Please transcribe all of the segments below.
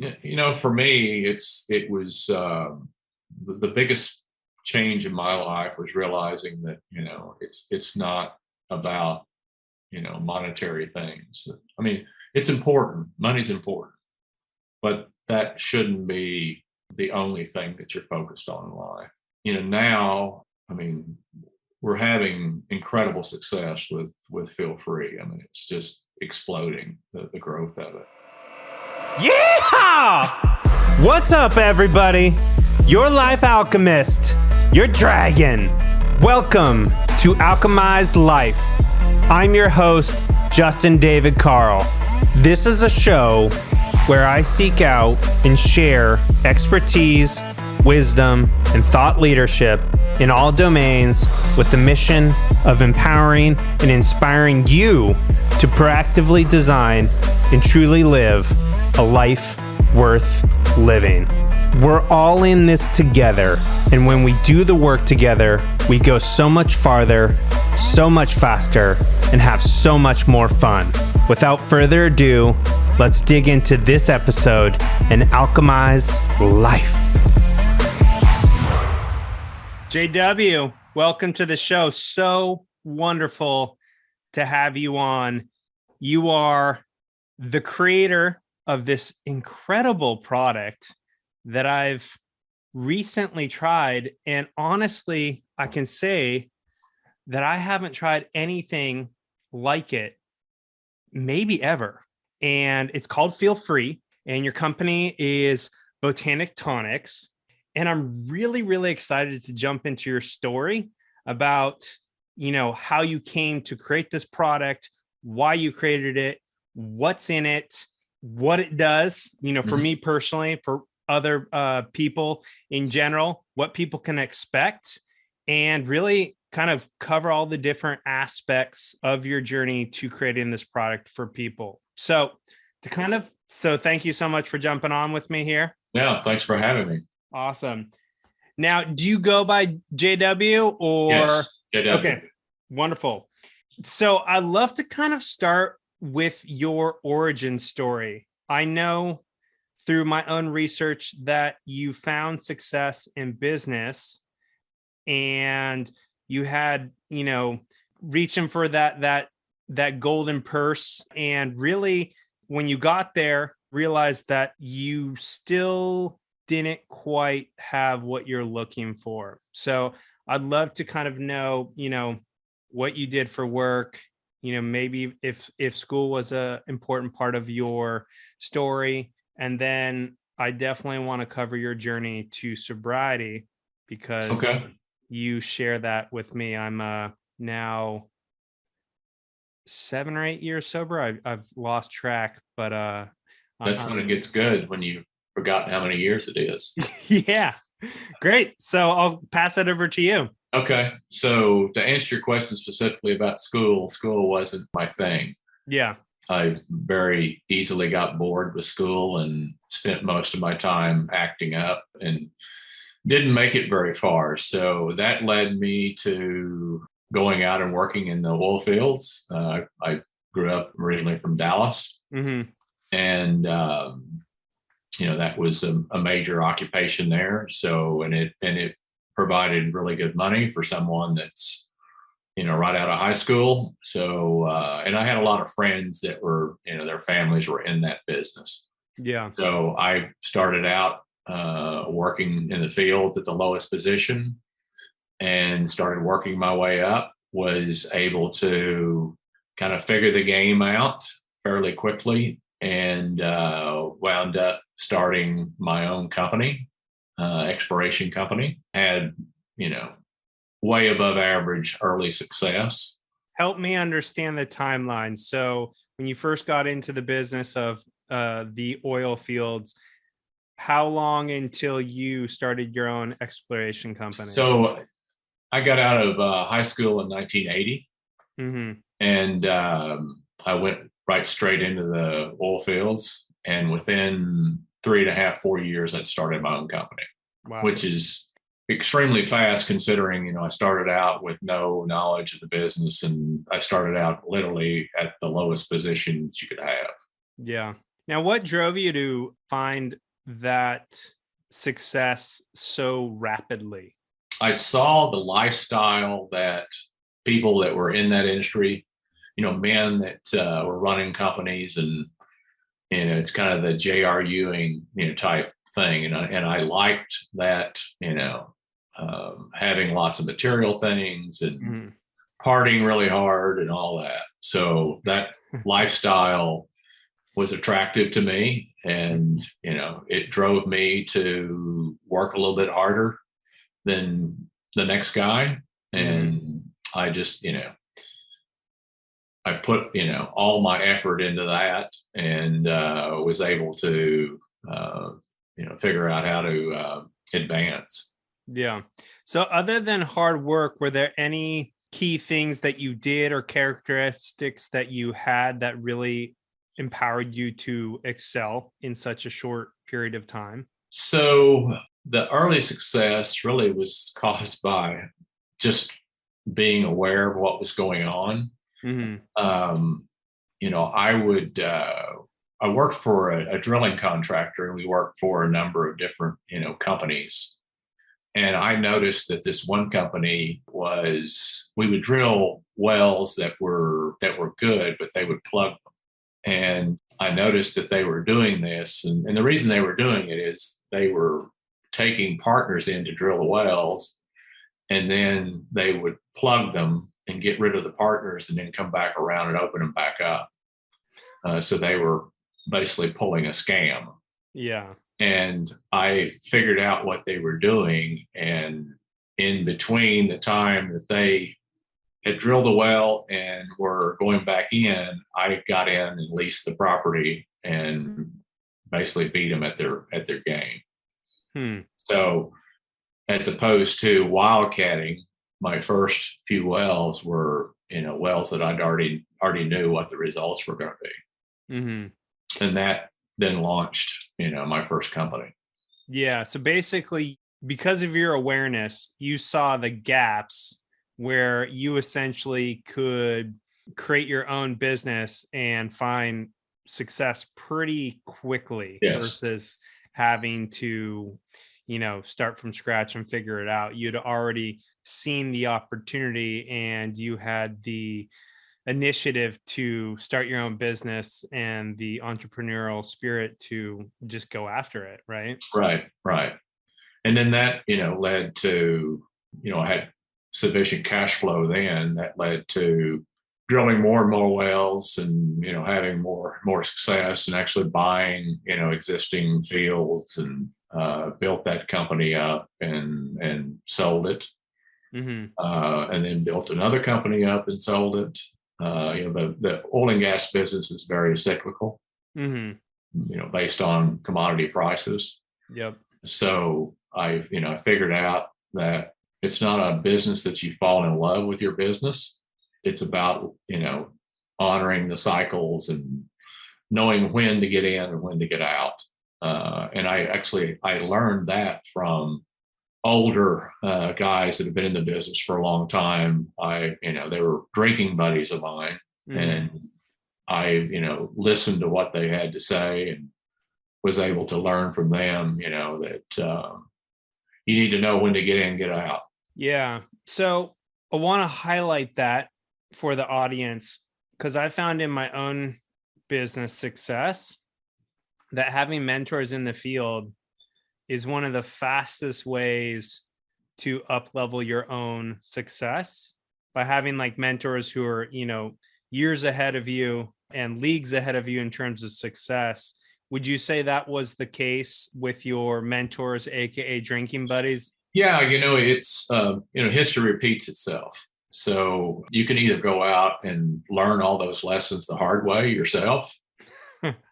For me, it was the biggest change in my life was realizing that it's not about monetary things. I mean, it's important. Money's important, but that shouldn't be the only thing that you're focused on in life. Now, I mean, we're having incredible success with Feel Free. I mean, it's just exploding, the growth of it. Yeah! What's up, everybody? Your life alchemist, your dragon. Welcome to Alchemize Life. I'm your host, Justin David Carl. This is a show where I seek out and share expertise, wisdom, and thought leadership in all domains with the mission of empowering and inspiring you to proactively design and truly live a life worth living. We're all in this together, and when we do the work together, we go so much farther, so much faster, and have so much more fun. Without further ado, let's dig into this episode and alchemize life. JW, welcome to the show. So wonderful to have you on. You are the creator of this incredible product that I've recently tried. And honestly, I can say that I haven't tried anything like it, maybe ever. And it's called Feel Free. And your company is Botanic Tonics. And I'm really, really excited to jump into your story about, how you came to create this product, why you created it, what's in it, what it does, for me personally, for other people in general, what people can expect, and really kind of cover all the different aspects of your journey to creating this product for people. So thank you so much for jumping on with me here. Yeah, thanks for having me. Awesome. Now, do you go by JW or? Yes, JW. Okay, wonderful. So I'd love to kind of start with your origin story. I know through my own research that you found success in business and you had, reaching for that golden purse, and really when you got there, realized that you still didn't quite have what you're looking for. So I'd love to kind of know, what you did for work, maybe if school was a important part of your story. And then I definitely want to cover your journey to sobriety because you share that with me. I'm now 7 or 8 years sober. I've lost track, but that's when it gets good, when you've forgotten how many years it is. Yeah, great. So I'll pass it over to you. Okay. So to answer your question specifically about school wasn't my thing. Yeah. I very easily got bored with school and spent most of my time acting up and didn't make it very far. So that led me to going out and working in the oil fields. I grew up originally from Dallas. Mm-hmm. And, that was a major occupation there. So, and it provided really good money for someone that's, right out of high school. So, and I had a lot of friends that were, their families were in that business. Yeah. So I started out working in the field at the lowest position and started working my way up, was able to kind of figure the game out fairly quickly, and wound up starting my own company, exploration company. Had, way above average early success. Help me understand the timeline. So when you first got into the business of the oil fields, how long until you started your own exploration company? So I got out of high school in 1980, and I went right straight into the oil fields. And within 3.5, 4 years, I'd started my own company. Wow. Which is extremely fast considering, I started out with no knowledge of the business, and I started out literally at the lowest positions you could have. Yeah. Now, what drove you to find that success so rapidly? I saw the lifestyle that people that were in that industry, men that were running companies, and it's kind of the J.R. Ewing type thing, and I liked that, having lots of material things and partying really hard and all that. So that lifestyle was attractive to me, and it drove me to work a little bit harder than the next guy. And I just I put all my effort into that, and was able to figure out how to advance. Yeah. So other than hard work, were there any key things that you did or characteristics that you had that really empowered you to excel in such a short period of time? So the early success really was caused by just being aware of what was going on. I worked for a drilling contractor, and we worked for a number of different companies. And I noticed that this one company we would drill wells that were good, but they would plug them. And I noticed that they were doing this. And the reason they were doing it is they were taking partners in to drill the wells, and then they would plug them and get rid of the partners and then come back around and open them back up. So they were basically pulling a scam. Yeah. And I figured out what they were doing. And in between the time that they had drilled the well and were going back in, I got in and leased the property and basically beat them at their game. So as opposed to wildcatting, my first few wells were wells that I'd already knew what the results were going to be. And that then launched my first company. Yeah. So basically, because of your awareness, you saw the gaps where you essentially could create your own business and find success pretty quickly. Yes. Versus having to, start from scratch and figure it out. You'd already seen the opportunity, and you had the initiative to start your own business and the entrepreneurial spirit to just go after it. Right. Right. And then that, led to, I had sufficient cash flow then that led to drilling more and more wells and, having more success, and actually buying, existing fields, and built that company up and sold it. And then built another company up and sold it. The oil and gas business is very cyclical, based on commodity prices. Yep. So I figured out that it's not a business that you fall in love with your business. It's about, honoring the cycles and knowing when to get in and when to get out. And I learned that from older guys that have been in the business for a long time. They were drinking buddies of mine, and I, listened to what they had to say and was able to learn from them, that you need to know when to get in, get out. Yeah. So I want to highlight that for the audience, because I found in my own business success that having mentors in the field is one of the fastest ways to up-level your own success, by having like mentors who are, years ahead of you and leagues ahead of you in terms of success. Would you say that was the case with your mentors, AKA drinking buddies? Yeah, it's, history repeats itself. So you can either go out and learn all those lessons the hard way yourself,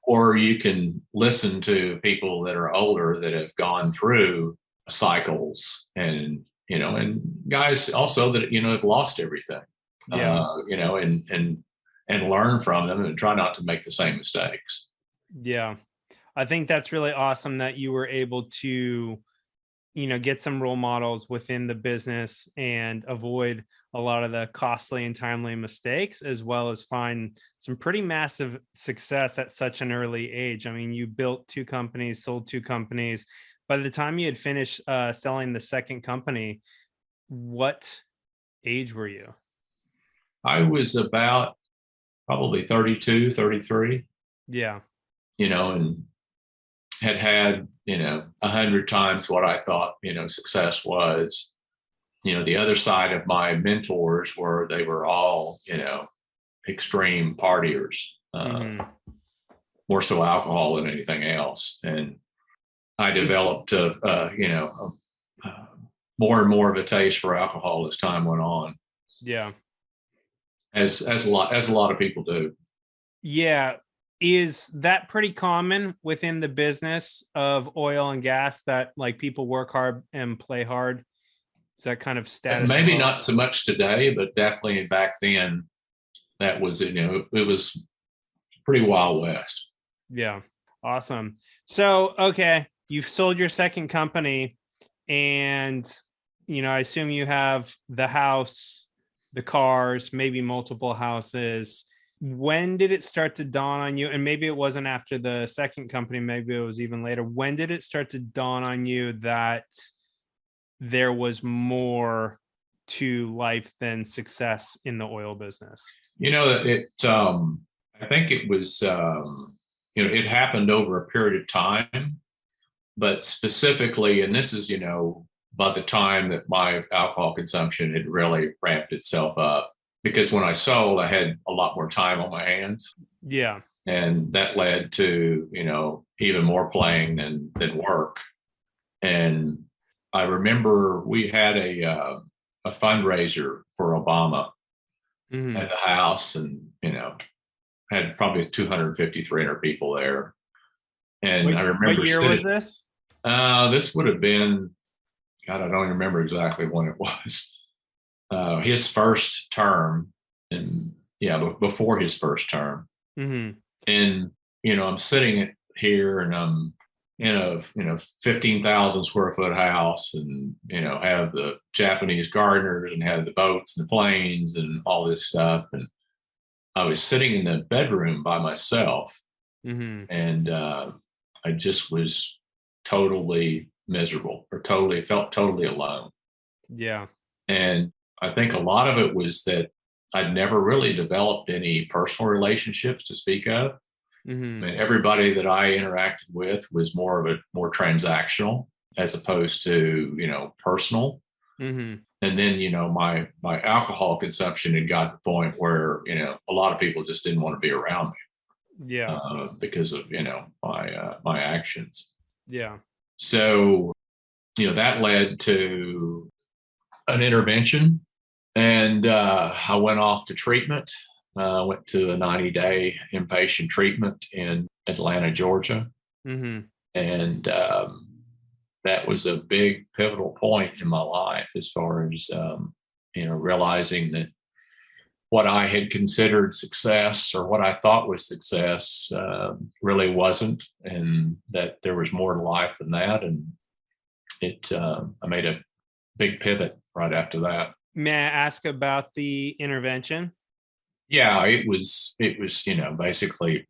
or you can listen to people that are older that have gone through cycles, and, and guys also that, have lost everything, and learn from them and try not to make the same mistakes. Yeah. I think that's really awesome that you were able to, get some role models within the business and avoid a lot of the costly and timely mistakes, as well as find some pretty massive success at such an early age. I mean, you built 2 companies, sold 2 companies. By the time you had finished selling the second company, what age were you? I was about probably 32, 33, Yeah. and had 100 times what I thought, success was. The other side of my mentors they were all, extreme partiers, more so alcohol than anything else. And I developed more and more of a taste for alcohol as time went on. Yeah. As a lot of people do. Yeah. Is that pretty common within the business of oil and gas, that like people work hard and play hard? Is that kind of status Maybe quo? not so much today, but definitely back then, that was, it was pretty Wild West. Yeah. Awesome. So, okay, you've sold your second company, and, I assume you have the house, the cars, maybe multiple houses. When did it start to dawn on you? And maybe it wasn't after the second company, maybe it was even later. When did it start to dawn on you that there was more to life than success in the oil business? I think it was, it happened over a period of time, but specifically, and this is, by the time that my alcohol consumption had really ramped itself up, because when I sold, I had a lot more time on my hands. Yeah. And that led to, even more playing than work. And I remember we had a fundraiser for Obama at the house, and, had probably 250, 300 people there. And I remember. What year was this? This would have been, God, I don't remember exactly when it was. His first term, and before his first term. And, I'm sitting here, and I'm in a 15,000 square foot house, and, have the Japanese gardeners and have the boats and the planes and all this stuff. And I was sitting in the bedroom by myself, and I just was totally miserable, or felt totally alone. Yeah. And I think a lot of it was that I'd never really developed any personal relationships to speak of. I mean, everybody that I interacted with was more transactional, as opposed to, personal. And then, my alcohol consumption had got to the point where, a lot of people just didn't want to be around me. Yeah. Because of, my actions. Yeah. So, that led to an intervention, and I went off to treatment. Went to a 90-day inpatient treatment in Atlanta, Georgia. And that was a big pivotal point in my life, as far as, realizing that what I had considered success, or what I thought was success, really wasn't, and that there was more to life than that. And I made a big pivot right after that. May I ask about the intervention? Yeah, it was, basically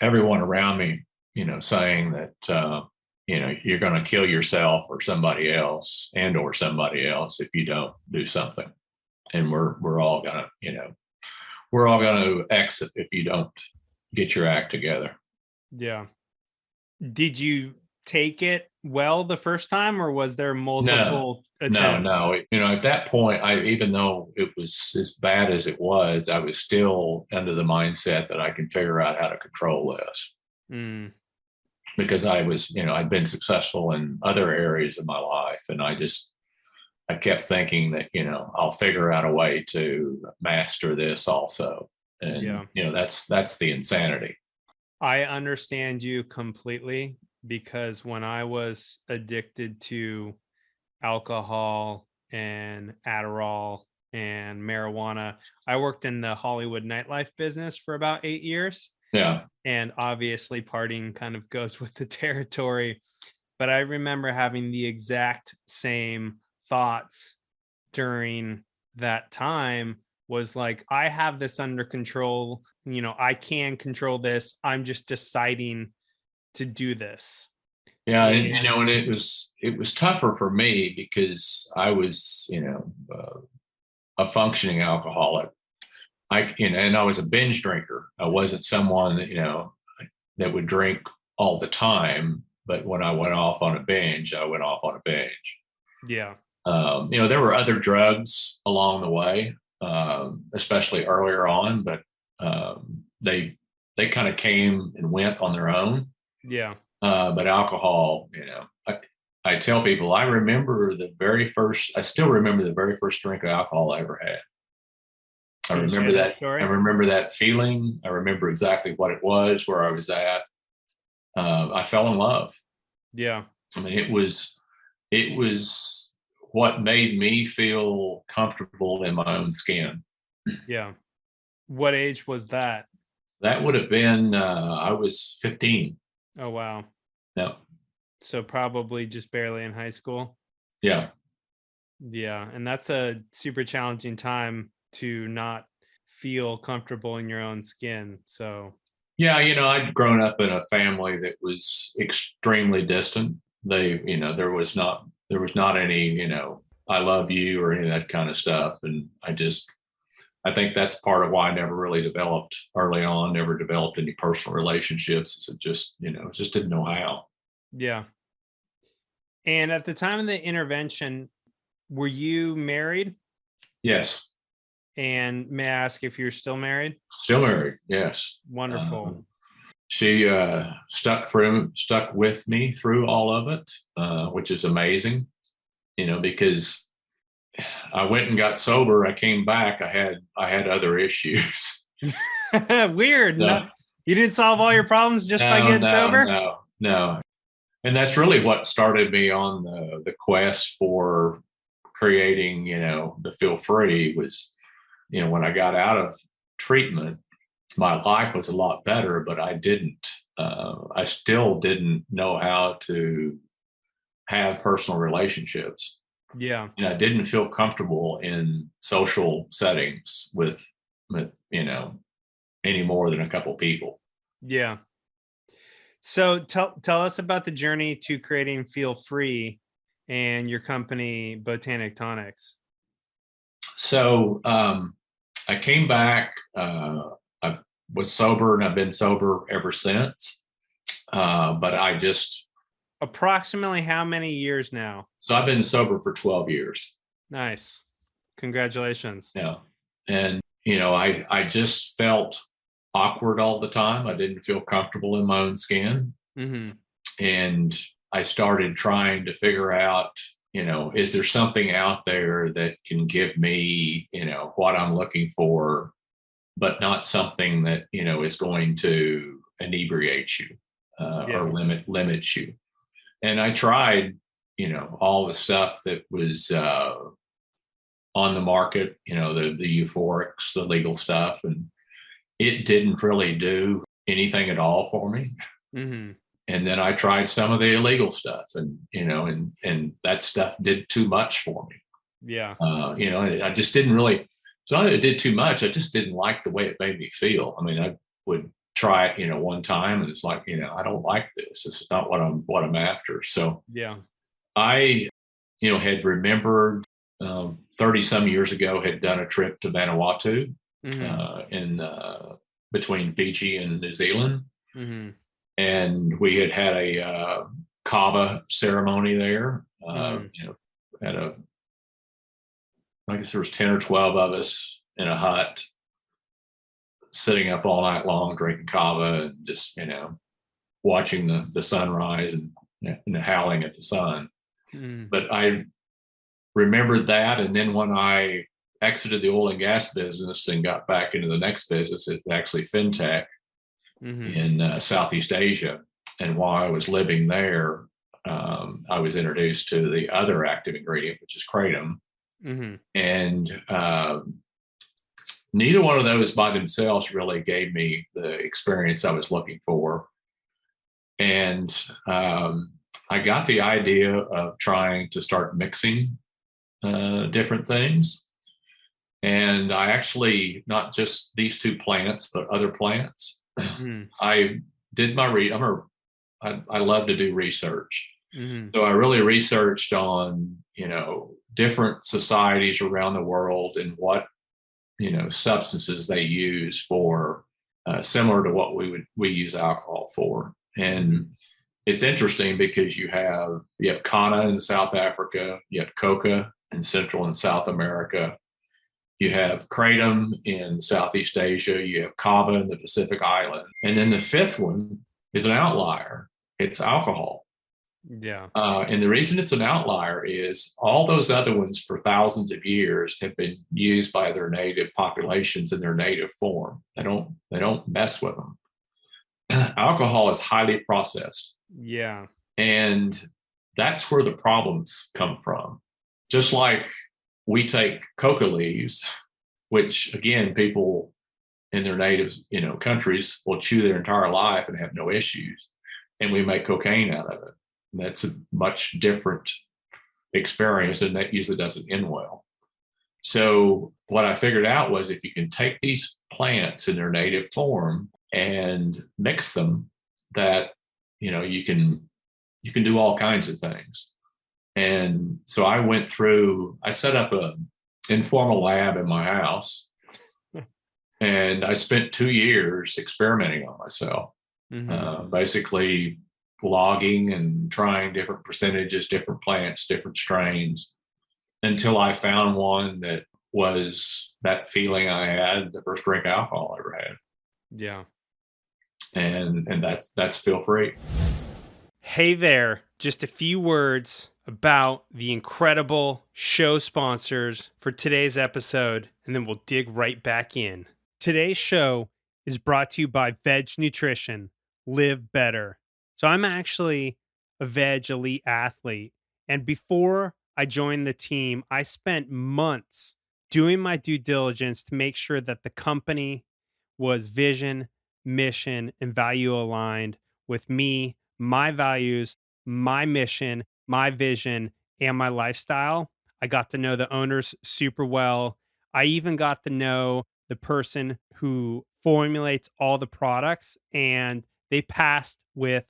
everyone around me, saying that, you're going to kill yourself or somebody else if you don't do something. And we're all going to exit if you don't get your act together. Yeah. Did you take it well the first time, or was there multiple attempts? No. At that point, even though it was as bad as it was, I was still under the mindset that I can figure out how to control this. Because I was, I'd been successful in other areas of my life, and I kept thinking that, I'll figure out a way to master this also. And, that's the insanity. I understand you completely, because when I was addicted to alcohol and Adderall and marijuana, I worked in the Hollywood nightlife business for about 8 years. Yeah. And obviously partying kind of goes with the territory. but I remember having the exact same thoughts during that time. Was like, I have this under control. I can control this. I'm just deciding to do this. Yeah, and it was tougher for me because I was, a functioning alcoholic. And I was a binge drinker. I wasn't someone that would drink all the time, but when I went off on a binge, I went off on a binge. Yeah. There were other drugs along the way, especially earlier on, but they kind of came and went on their own. Yeah. But alcohol, I tell people, I still remember the very first drink of alcohol I ever had. I remember that. I remember that feeling. I remember exactly what it was, where I was at. I fell in love. Yeah. I mean, it was what made me feel comfortable in my own skin. Yeah. What age was that? That would have been, I was 15. Oh, wow. Yeah. So probably just barely in high school. Yeah. Yeah. And that's a super challenging time to not feel comfortable in your own skin. So yeah, I'd grown up in a family that was extremely distant. There was not any, I love you or any of that kind of stuff. And I think that's part of why I never really developed early on, never developed any personal relationships. It just didn't know how. Yeah. And at the time of the intervention, were you married? Yes. And may I ask if you're still married? Still married. Yes. Wonderful. She stuck with me through all of it, which is amazing, because I went and got sober. I came back. I had other issues. Weird. So, no, you didn't solve all your problems just by getting sober? No. And that's really what started me on the quest for creating, the Feel Free was, when I got out of treatment, my life was a lot better, but I still didn't know how to have personal relationships. Yeah. And I didn't feel comfortable in social settings with any more than a couple people. Yeah. So tell us about the journey to creating Feel Free and your company, Botanic Tonics. So I came back. I was sober, and I've been sober ever since. But I just approximately how many years now? So I've been sober for 12 years. Nice. Congratulations. Yeah. And I just felt awkward all the time. I didn't feel comfortable in my own skin. Mm-hmm. And I started trying to figure out, is there something out there that can give me, what I'm looking for, but not something that, is going to inebriate you or limit you. And I tried, all the stuff that was on the market, the euphorics, the legal stuff, and it didn't really do anything at all for me. Mm-hmm. And then I tried some of the illegal stuff, and and that stuff did too much for me. Yeah. I just didn't really. So it did too much. I just didn't like the way it made me feel. I mean, I would try it, one time, and it's like, I don't like this. This is not what I'm after. So yeah, I, had remembered 30 some years ago, had done a trip to Vanuatu, mm-hmm. In between Fiji and New Zealand. Mm-hmm. And we had a kava ceremony there. Mm-hmm. I guess there was 10 or 12 of us in a hut, sitting up all night long, drinking kava and just, watching the sunrise and howling at the sun. Mm. But I remembered that. And then when I exited the oil and gas business and got back into the next business, it's actually fintech, mm-hmm. in Southeast Asia. And while I was living there, I was introduced to the other active ingredient, which is kratom. Mm-hmm. And neither one of those by themselves really gave me the experience I was looking for. And I I got the idea of trying to start mixing different things. And I actually, not just these two plants, but other plants. Mm. I did my I love to do research. Mm-hmm. So I really researched on, different societies around the world and what, substances they use for similar to what we use alcohol for. And it's interesting because you have Kana in South Africa, you have coca in Central and South America, you have kratom in Southeast Asia, you have kava in the Pacific Island, and then the fifth one is an outlier. It's alcohol. Yeah. And the reason it's an outlier is all those other ones for thousands of years have been used by their native populations in their native form. They don't mess with them. Alcohol is highly processed. Yeah. And that's where the problems come from. Just like we take coca leaves, which again, people in their native, countries will chew their entire life and have no issues. And we make cocaine out of it. And that's a much different experience, and that usually doesn't end well. So what I figured out was if you can take these plants in their native form and mix them, that you can do all kinds of things. And so I set up a informal lab in my house, and I spent 2 years experimenting on myself, basically logging and trying different percentages, different plants, different strains, until I found one that was that feeling I had the first drink of alcohol I ever had. Yeah. And that's Feel Free. Hey there, just a few words about the incredible show sponsors for today's episode, and then we'll dig right back in. Today's show is brought to you by Veg Nutrition. Live better. So I'm actually a veg elite athlete, and before I joined the team, I spent months doing my due diligence to make sure that the company was vision, mission, and value aligned with me, my values, my mission, my vision, and my lifestyle. I got to know the owners super well. I even got to know the person who formulates all the products, and they passed with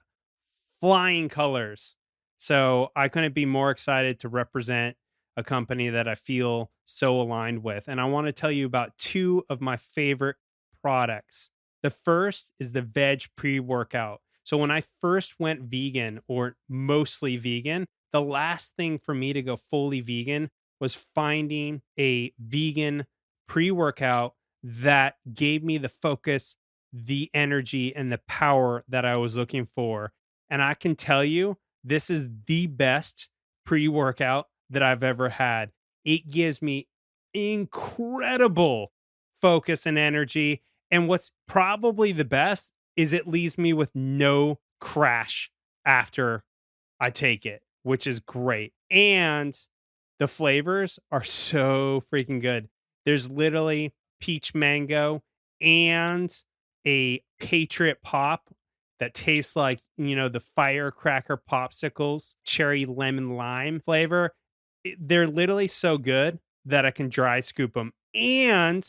flying colors. So I couldn't be more excited to represent a company that I feel so aligned with. And I want to tell you about two of my favorite products. The first is the veg pre-workout. So when I first went vegan, or mostly vegan, the last thing for me to go fully vegan was finding a vegan pre-workout that gave me the focus, the energy, and the power that I was looking for. And I can tell you, this is the best pre-workout that I've ever had. It gives me incredible focus and energy. And what's probably the best is it leaves me with no crash after I take it, which is great. And the flavors are so freaking good. There's literally peach mango and a Patriot Pop that tastes like, the firecracker popsicles, cherry lemon lime flavor. They're literally so good that I can dry scoop them. And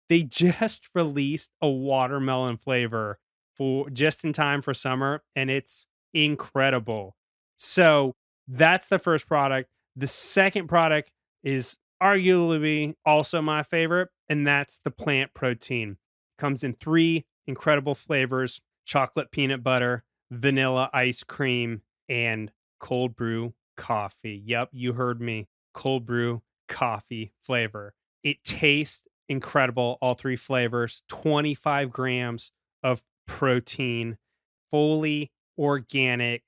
they just released a watermelon flavor for just in time for summer, and it's incredible. So that's the first product. The second product is arguably also my favorite, and that's the plant protein. Comes in 3 incredible flavors: chocolate peanut butter, vanilla ice cream, and cold brew coffee. Yep, you heard me. Cold brew coffee flavor. It tastes incredible, all 3 flavors. 25 grams of protein, fully organic,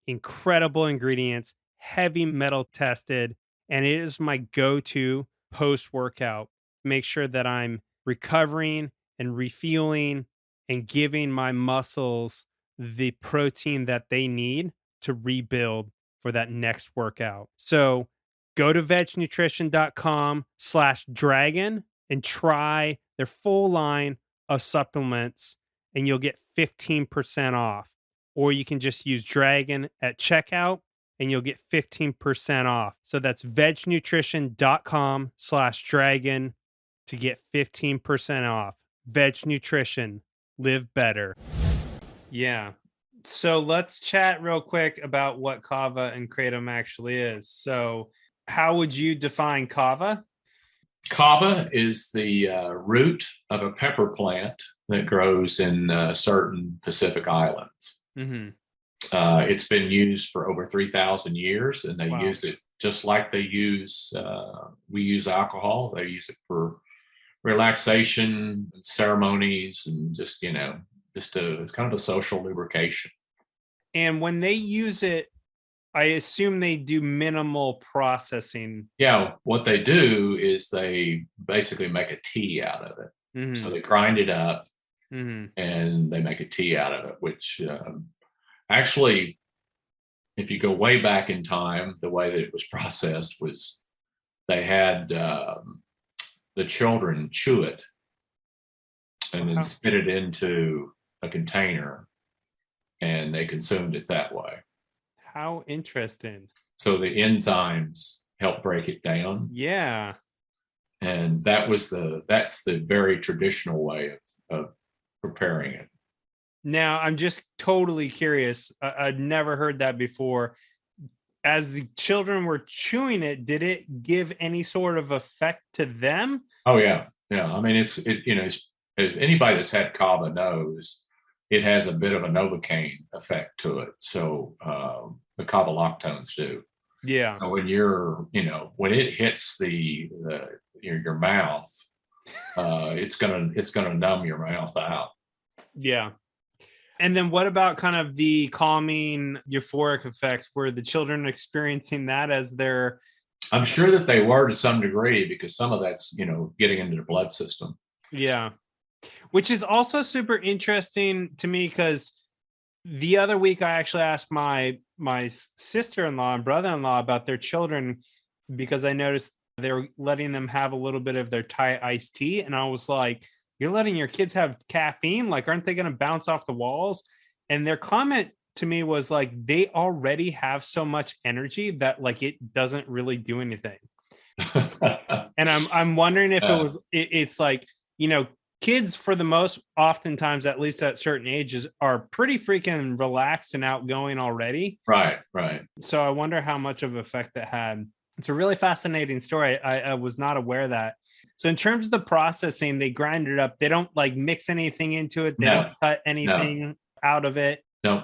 incredible ingredients, heavy metal tested, and it is my go-to post-workout. Make sure that I'm recovering and refueling and giving my muscles the protein that they need to rebuild for that next workout. So go to vegnutrition.com/dragon and try their full line of supplements, and you'll get 15% off. Or you can just use Dragon at checkout and you'll get 15% off. So that's vegnutrition.com/dragon to get 15% off. Veg Nutrition, live better. Yeah. So let's chat real quick about what kava and kratom actually is. So how would you define kava? Kava is the root of a pepper plant that grows in certain Pacific islands. Mm-hmm. It's been used for over 3,000 years, and they Wow. use it just like we use alcohol. They use it for relaxation, ceremonies, and just it's kind of a social lubrication. And when they use it, I assume they do minimal processing. Yeah, what they do is they basically make a tea out of it. Mm-hmm. So they grind it up, Mm-hmm. and they make a tea out of it, which actually, if you go way back in time, the way that it was processed was they had the children chew it and then spit it into a container, and they consumed it that way. How interesting. So the enzymes help break it down. Yeah. And that's the very traditional way of preparing it. Now, I'm just totally curious. I'd never heard that before. As the children were chewing it, did it give any sort of effect to them? Oh yeah. Yeah. I mean, if anybody that's had kava knows it has a bit of a Novocaine effect to it. So the kava lactones do. Yeah. So when it hits your mouth, it's gonna numb your mouth out. Yeah. And then what about kind of the calming euphoric effects? Were the children experiencing that as their... I'm sure that they were to some degree, because some of that's, getting into the blood system. Yeah. Which is also super interesting to me, because the other week I actually asked my sister-in-law and brother-in-law about their children, because I noticed they were letting them have a little bit of their Thai iced tea. And I was like, you're letting your kids have caffeine? Like, aren't they going to bounce off the walls? And their comment to me was like, they already have so much energy that like it doesn't really do anything. And I'm wondering if it's like, kids for the most oftentimes, at least at certain ages, are pretty freaking relaxed and outgoing already. Right. So I wonder how much of an effect that had. It's a really fascinating story. I was not aware of that. So in terms of the processing, they grind it up. They don't like mix anything into it. They don't cut anything out of it. No.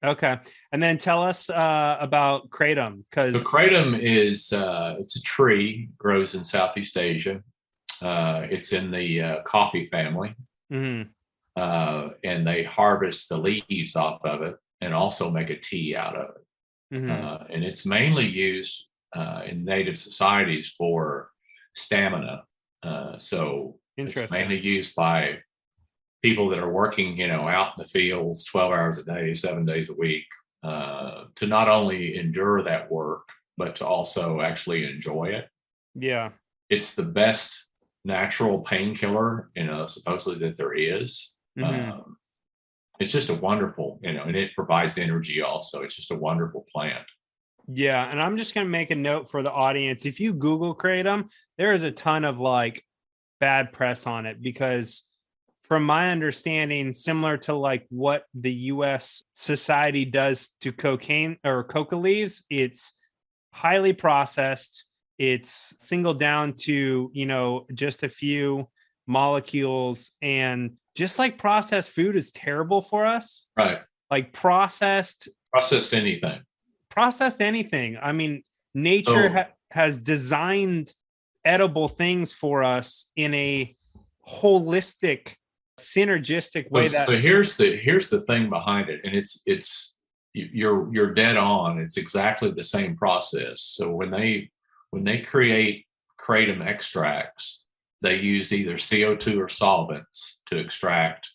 Okay. And then tell us about kratom. So kratom is it's a tree, grows in Southeast Asia. It's in the coffee family. Mm-hmm. And they harvest the leaves off of it and also make a tea out of it. Mm-hmm. And it's mainly used in native societies for stamina. So it's mainly used by people that are working, out in the fields 12 hours a day, 7 days a week, to not only endure that work, but to also actually enjoy it. Yeah. It's the best natural painkiller, supposedly that there is. Mm-hmm. It's just a wonderful, and it provides energy also. It's just a wonderful plant. Yeah. And I'm just going to make a note for the audience. If you Google kratom, there is a ton of like bad press on it, because from my understanding, similar to like what the US society does to cocaine or coca leaves, it's highly processed. It's singled down to, just a few molecules, and just like processed food is terrible for us. Right. Like processed anything. I mean, nature has designed edible things for us in a holistic, synergistic way. So here's the thing behind it, and it's you're dead on. It's exactly the same process. So when they create kratom extracts, they use either CO2 or solvents to extract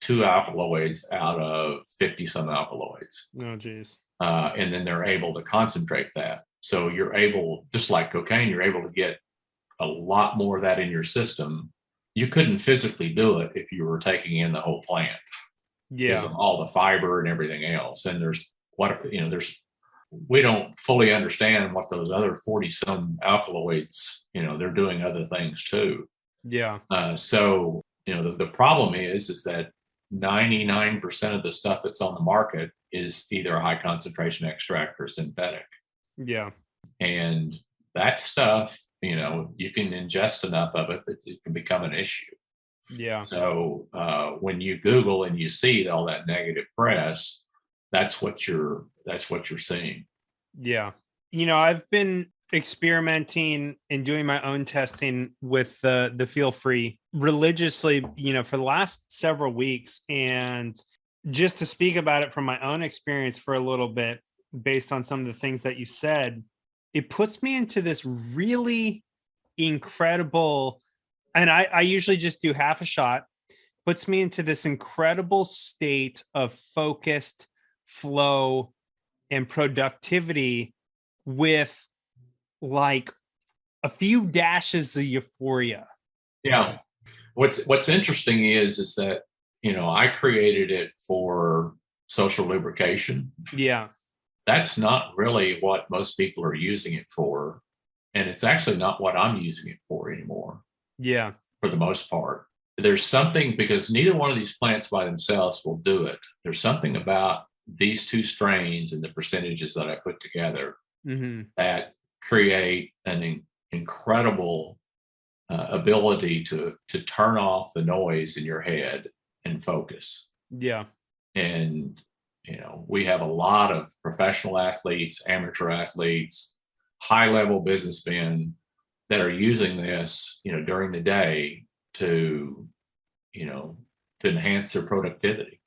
2 alkaloids out of 50 some alkaloids. Oh, geez. And then they're able to concentrate that. So you're able, just like cocaine, you're able to get a lot more of that in your system. You couldn't physically do it if you were taking in the whole plant. Yeah. Because of all the fiber and everything else. And there's we don't fully understand what those other 40 some alkaloids, they're doing other things too. Yeah. So, the problem is that 99% of the stuff that's on the market is either a high concentration extract or synthetic. Yeah. And that stuff, you can ingest enough of it that it can become an issue. Yeah. So when you Google and you see all that negative press, that's what you're seeing. Yeah. I've been experimenting and doing my own testing with the Feel Free religiously, for the last several weeks. And just to speak about it from my own experience for a little bit, based on some of the things that you said, it puts me into this really incredible, and I usually just do half a shot, puts me into this incredible state of focused flow and productivity with like a few dashes of euphoria. Yeah. What's interesting is that, I created it for social lubrication. Yeah. That's not really what most people are using it for. And it's actually not what I'm using it for anymore. Yeah. For the most part. There's something, because neither one of these plants by themselves will do it. There's something about these two strains and the percentages that I put together that create an incredible ability to turn off the noise in your head and focus. Yeah. And, we have a lot of professional athletes, amateur athletes, high-level businessmen that are using this, during the day to enhance their productivity.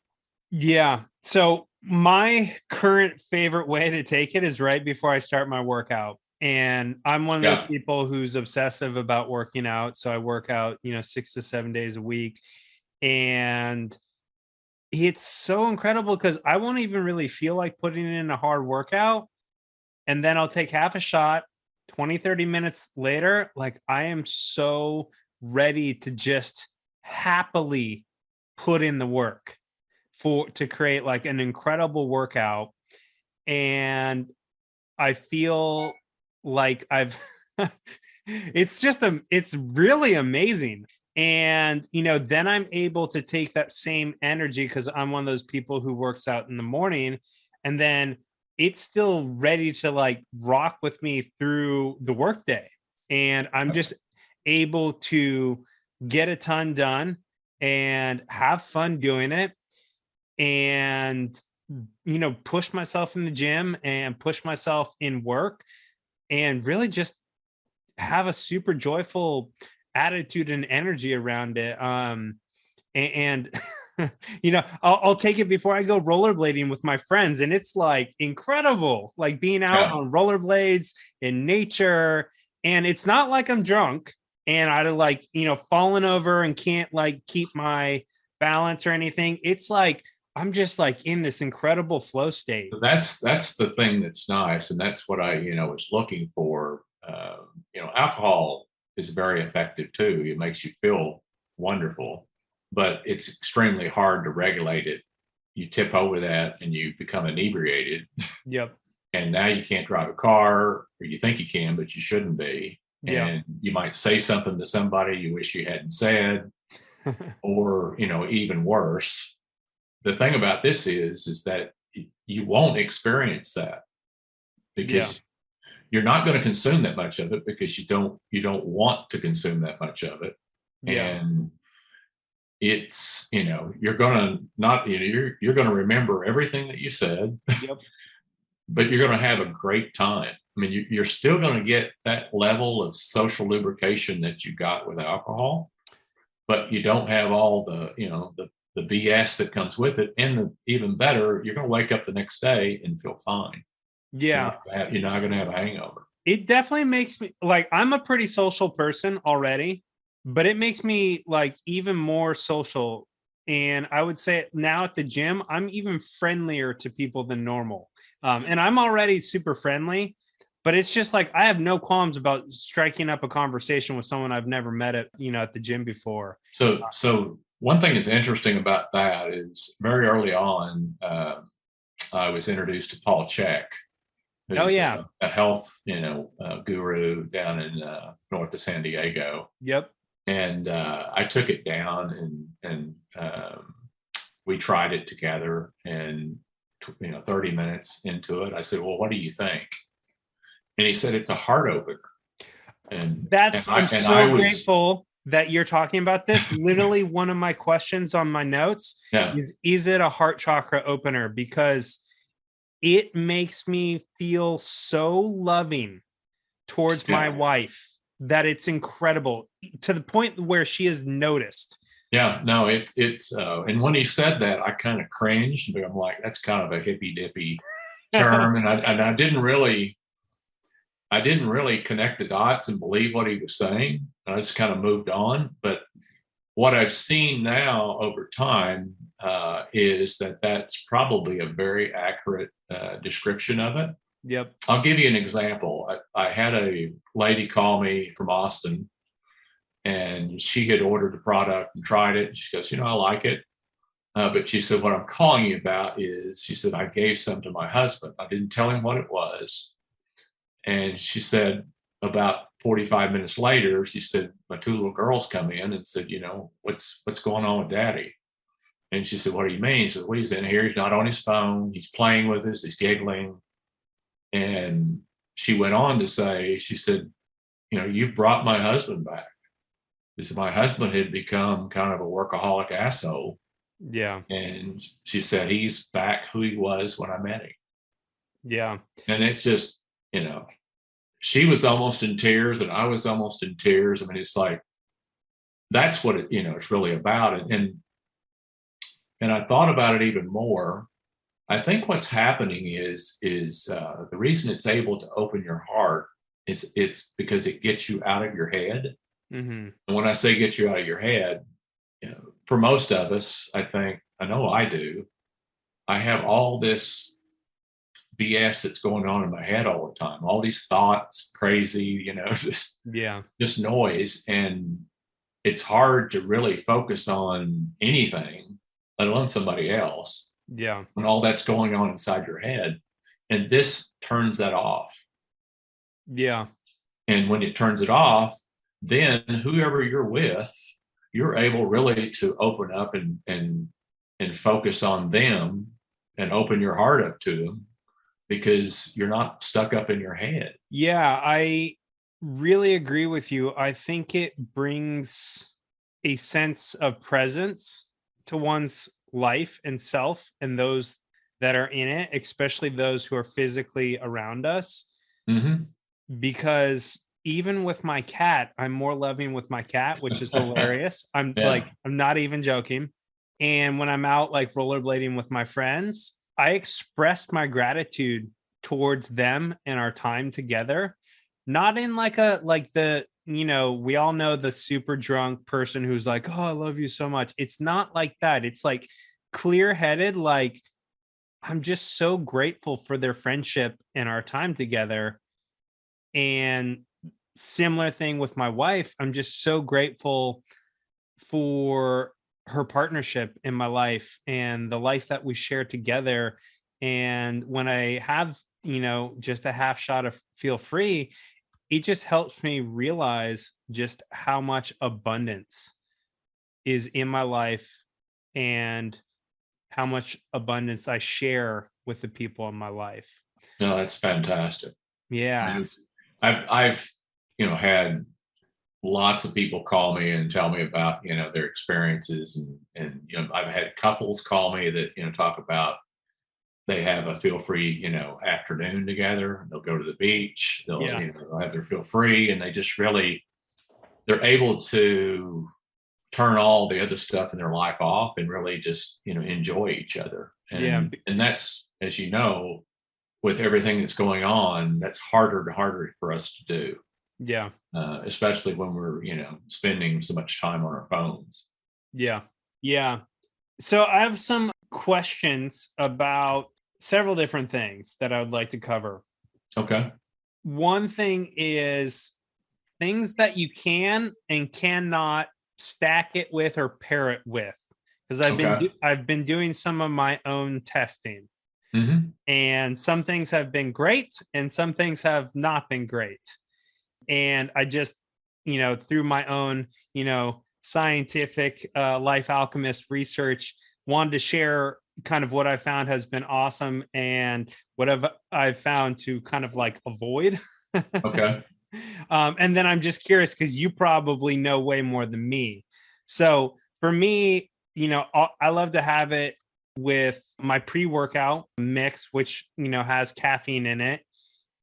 Yeah. So my current favorite way to take it is right before I start my workout. And I'm one of those people who's obsessive about working out. So I work out, 6 to 7 days a week. And it's so incredible because I won't even really feel like putting in a hard workout. And then I'll take half a shot 20, 30 minutes later. Like I am so ready to just happily put in the work to create like an incredible workout. And I feel like it's really amazing. And, then I'm able to take that same energy because I'm one of those people who works out in the morning, and then it's still ready to like rock with me through the workday. And I'm just able to get a ton done and have fun doing it. And, push myself in the gym and push myself in work and really just have a super joyful attitude and energy around it. And I'll take it before I go rollerblading with my friends, and it's like incredible, like being out on rollerblades in nature. And it's not like I'm drunk and I like, falling over and can't like keep my balance or anything. It's like I'm just like in this incredible flow state. That's the thing that's nice, and that's what I was looking for. Alcohol is very effective too. It makes you feel wonderful, but it's extremely hard to regulate it. You tip over that and you become inebriated. Yep. And now you can't drive a car, or you think you can, but you shouldn't be. Yeah. And you might say something to somebody you wish you hadn't said, or even worse. The thing about this is that you won't experience that because you're not going to consume that much of it because you don't want to consume that much of it. And it's you're going to not you're going to remember everything that you said. But you're going to have a great time. I mean, you're still going to get that level of social lubrication that you got with alcohol, but you don't have all the the BS that comes with it. And even better, you're going to wake up the next day and feel fine. Yeah. You're not going to have a hangover. It definitely makes me like, I'm a pretty social person already, but it makes me like even more social. And I would say now at the gym, I'm even friendlier to people than normal. And I'm already super friendly, but it's just like, I have no qualms about striking up a conversation with someone I've never met at the gym before. So one thing that's interesting about that is very early on, I was introduced to Paul Chek. Oh who's yeah. a health, guru down in north of San Diego. Yep. And I took it down and we tried it together. And 30 minutes into it, I said, "Well, what do you think?" And he said, "It's a heart opener." And I'm I so was, grateful that you're talking about this. Literally, one of my questions on my notes yeah, is it a heart chakra opener? Because it makes me feel so loving towards my yeah, wife that it's incredible, to the point where she has noticed. yeah. No, it's. And when he said that, I kind of cringed. But I'm like, that's kind of a hippy dippy term, and I didn't really connect the dots and believe what he was saying. I just kind of moved on. But what I've seen now over time is that that's probably a very accurate description of it. Yep. I'll give you an example. I had a lady call me from Austin, and she had ordered the product and tried it. She goes, I like it. But she said, what I'm calling you about is, she said, I gave some to my husband. I didn't tell him what it was. And she said, about 45 minutes later, she said, my two little girls come in and said, what's going on with daddy? And she said, what do you mean? She said, well, he's in here. He's not on his phone. He's playing with us. He's giggling. And she went on to say, she said, you brought my husband back. She said, my husband had become kind of a workaholic asshole. Yeah. And she said, he's back who he was when I met him. Yeah. And it's just, she was almost in tears and I was almost in tears. I mean, it's like, that's what it's really about. And I thought about it even more. I think what's happening is the reason it's able to open your heart is it's because it gets you out of your head. Mm-hmm. And when I say get you out of your head, for most of us, I know I do. I have all this BS that's going on in my head all the time, all these thoughts, crazy, just noise. And it's hard to really focus on anything, let alone somebody else. Yeah. When all that's going on inside your head. And this turns that off. Yeah. And when it turns it off, then whoever you're with, you're able really to open up and focus on them and open your heart up to them, because you're not stuck up in your head. Yeah, I really agree with you. I think it brings a sense of presence to one's life and self and those that are in it, especially those who are physically around us. Mm-hmm. Because even with my cat, I'm more loving with my cat, which is hilarious. I'm not even joking. And when I'm out like rollerblading with my friends, I express my gratitude towards them and our time together. Not in we all know the super drunk person who's like, oh, I love you so much. It's not like that. It's like clear-headed, like, I'm just so grateful for their friendship and our time together. And similar thing with my wife. I'm just so grateful for her partnership in my life and the life that we share together. And when I have, just a half shot of Feel Free, it just helps me realize just how much abundance is in my life and how much abundance I share with the people in my life. No, that's fantastic. Yeah. I've had lots of people call me and tell me about their experiences, and I've had couples call me that talk about they have a Feel Free afternoon together. They'll go to the beach. They'll they'll have their Feel Free, and they just really, they're able to turn all the other stuff in their life off and really just enjoy each other. And that's, as you know, with everything that's going on, that's harder for us to do. Yeah. Especially when we're, spending so much time on our phones. Yeah. Yeah. So I have some questions about several different things that I would like to cover. Okay. One thing is things that you can and cannot stack it with or pair it with, because I've been doing some of my own testing. Mhm. And some things have been great and some things have not been great. And I just, through my own, scientific life alchemist research, wanted to share kind of what I found has been awesome and what I've found to kind of like avoid. Okay. And then I'm just curious because you probably know way more than me. So for me, I love to have it with my pre-workout mix, which has caffeine in it,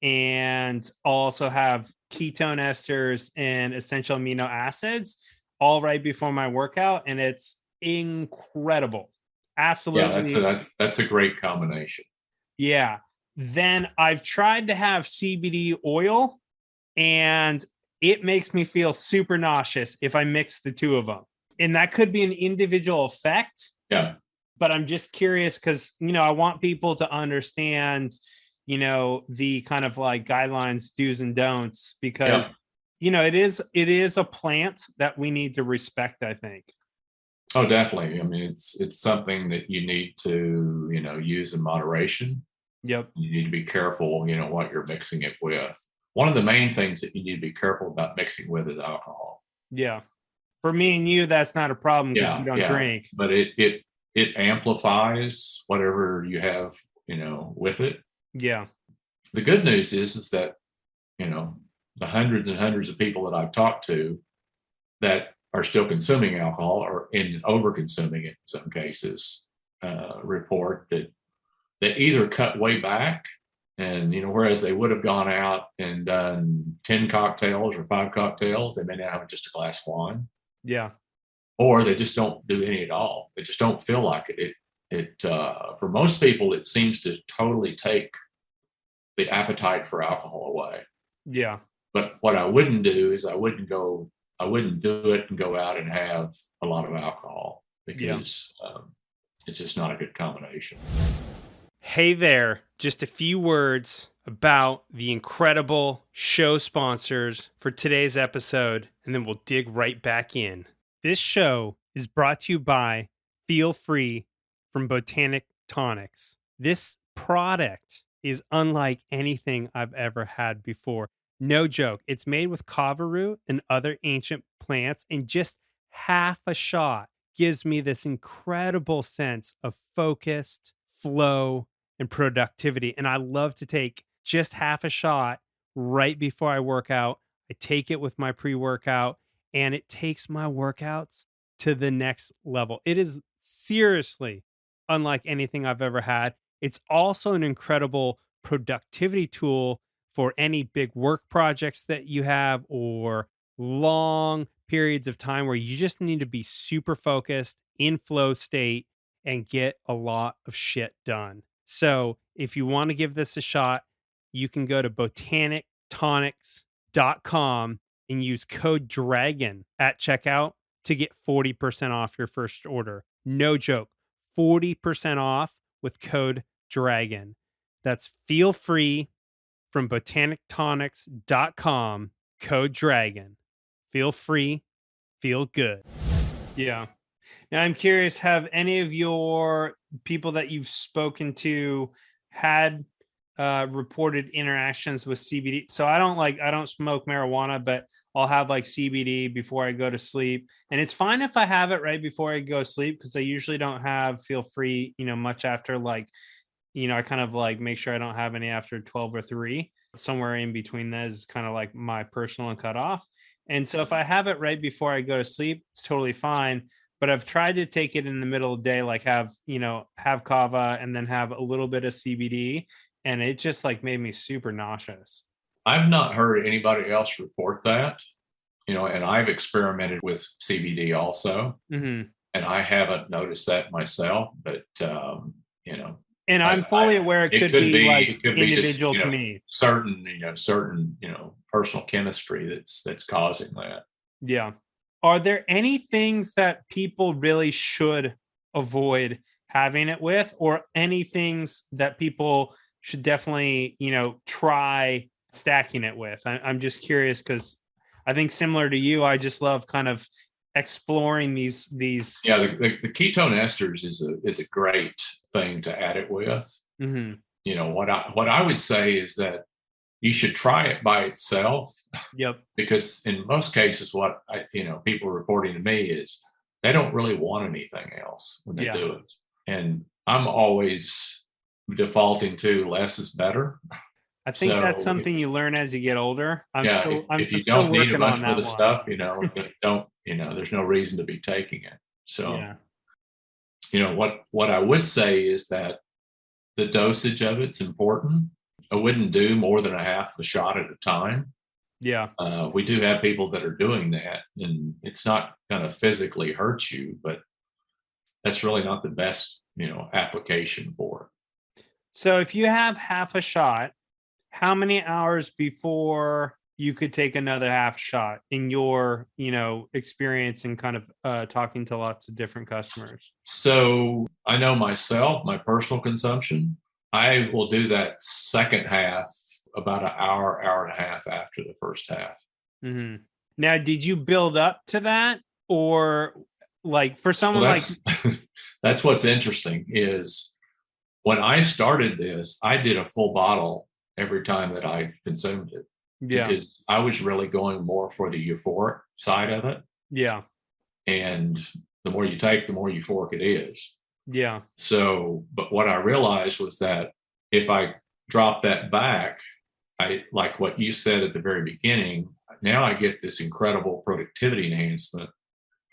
and also have ketone esters and essential amino acids all right before my workout, and it's incredible. Yeah, Absolutely. that's a great combination. Yeah. Then I've tried to have CBD oil, and it makes me feel super nauseous if I mix the two of them. And that could be an individual effect, Yeah. but I'm just curious because, I want people to understand, the kind of like guidelines, do's and don'ts, Yeah. because, it is a plant that we need to respect, I think. Oh, definitely. I mean, it's something that you need to, use in moderation. Yep. You need to be careful, what you're mixing it with. One of the main things that you need to be careful about mixing with is alcohol. Yeah. For me and you, that's not a problem because we Yeah, don't yeah. drink. But it amplifies whatever you have, with it. Yeah. The good news is that, you know, the hundreds and hundreds of people that I've talked to that are still consuming alcohol or in over consuming it in some cases, report that they either cut way back and, whereas they would have gone out and done 10 cocktails or 5 cocktails, they may now have just a glass of wine, Yeah. or they just don't do any at all. They just don't feel like it. For most people, it seems to totally take the appetite for alcohol away. Yeah. But what I wouldn't do is I wouldn't do it and go out and have a lot of alcohol Yeah. because it's just not a good combination. Hey there, just a few words about the incredible show sponsors for today's episode, and then we'll dig right back in. This show is brought to you by Feel Free from Botanic Tonics. This product is unlike anything I've ever had before. No joke. It's made with kava root and other ancient plants, and just half a shot gives me this incredible sense of focused flow and productivity. And I love to take just half a shot right before I work out. I take it with my pre-workout, and it takes my workouts to the next level. It is seriously unlike anything I've ever had. It's also an incredible productivity tool for any big work projects that you have or long periods of time where you just need to be super focused in flow state and get a lot of shit done. So if you want to give this a shot, you can go to botanictonics.com and use code DRAGON at checkout to get 40% off your first order. No joke, 40% off with code DRAGON. That's Feel Free from botanictonics.com, code DRAGON. Feel free, feel good. Yeah. Now I'm curious, have any of your people that you've spoken to had reported interactions with CBD? So I don't smoke marijuana, but I'll have like CBD before I go to sleep. And it's fine if I have it right before I go to sleep because I usually don't have Feel Free, much after like, I kind of like make sure I don't have any after 12 or 3. Somewhere in between that is kind of like my personal and cutoff. And so if I have it right before I go to sleep, it's totally fine. But I've tried to take it in the middle of the day, like have kava and then have a little bit of CBD. And it just like made me super nauseous. I've not heard anybody else report that, and I've experimented with CBD also, Mm-hmm. and I haven't noticed that myself, but, And I'm I fully aware it could be like it could be just, individual to me. certain personal chemistry that's causing that. Yeah. Are there any things that people really should avoid having it with, or any things that people should definitely, try stacking it with? I'm just curious because I think similar to you, I just love kind of exploring these. Yeah, the ketone esters is a great thing to add it with. Mm-hmm. You know, what I would say is that you should try it by itself, Yep. because in most cases, what people reporting to me is they don't really want anything else when they Yeah. do it. And I'm always defaulting to less is better. I think that's So something you learn as you get older. I'm yeah, still I'm, if I'm you still don't need a working on bunch of that the one. stuff, don't, there's no reason to be taking it. So, Yeah. what I would say is that the dosage of it's important. I wouldn't do more than a half a shot at a time. Yeah. We do have people that are doing that, and it's not going to physically hurt you, but that's really not the best, application for it. So if you have half a shot, how many hours before you could take another half shot in your, experience and kind of talking to lots of different customers? So I know myself, my personal consumption, I will do that second half about an hour, hour and a half after the first half. Mm-hmm. Now, did you build up to that, or like for someone Well, like that's what's interesting is when I started this, I did a full bottle every time that I consumed it, yeah, because I was really going more for the euphoric side of it. yeah, And the more you take, the more euphoric it is. yeah, So, but what I realized was that if I drop that back, I like what you said at the very beginning, now I get this incredible productivity enhancement.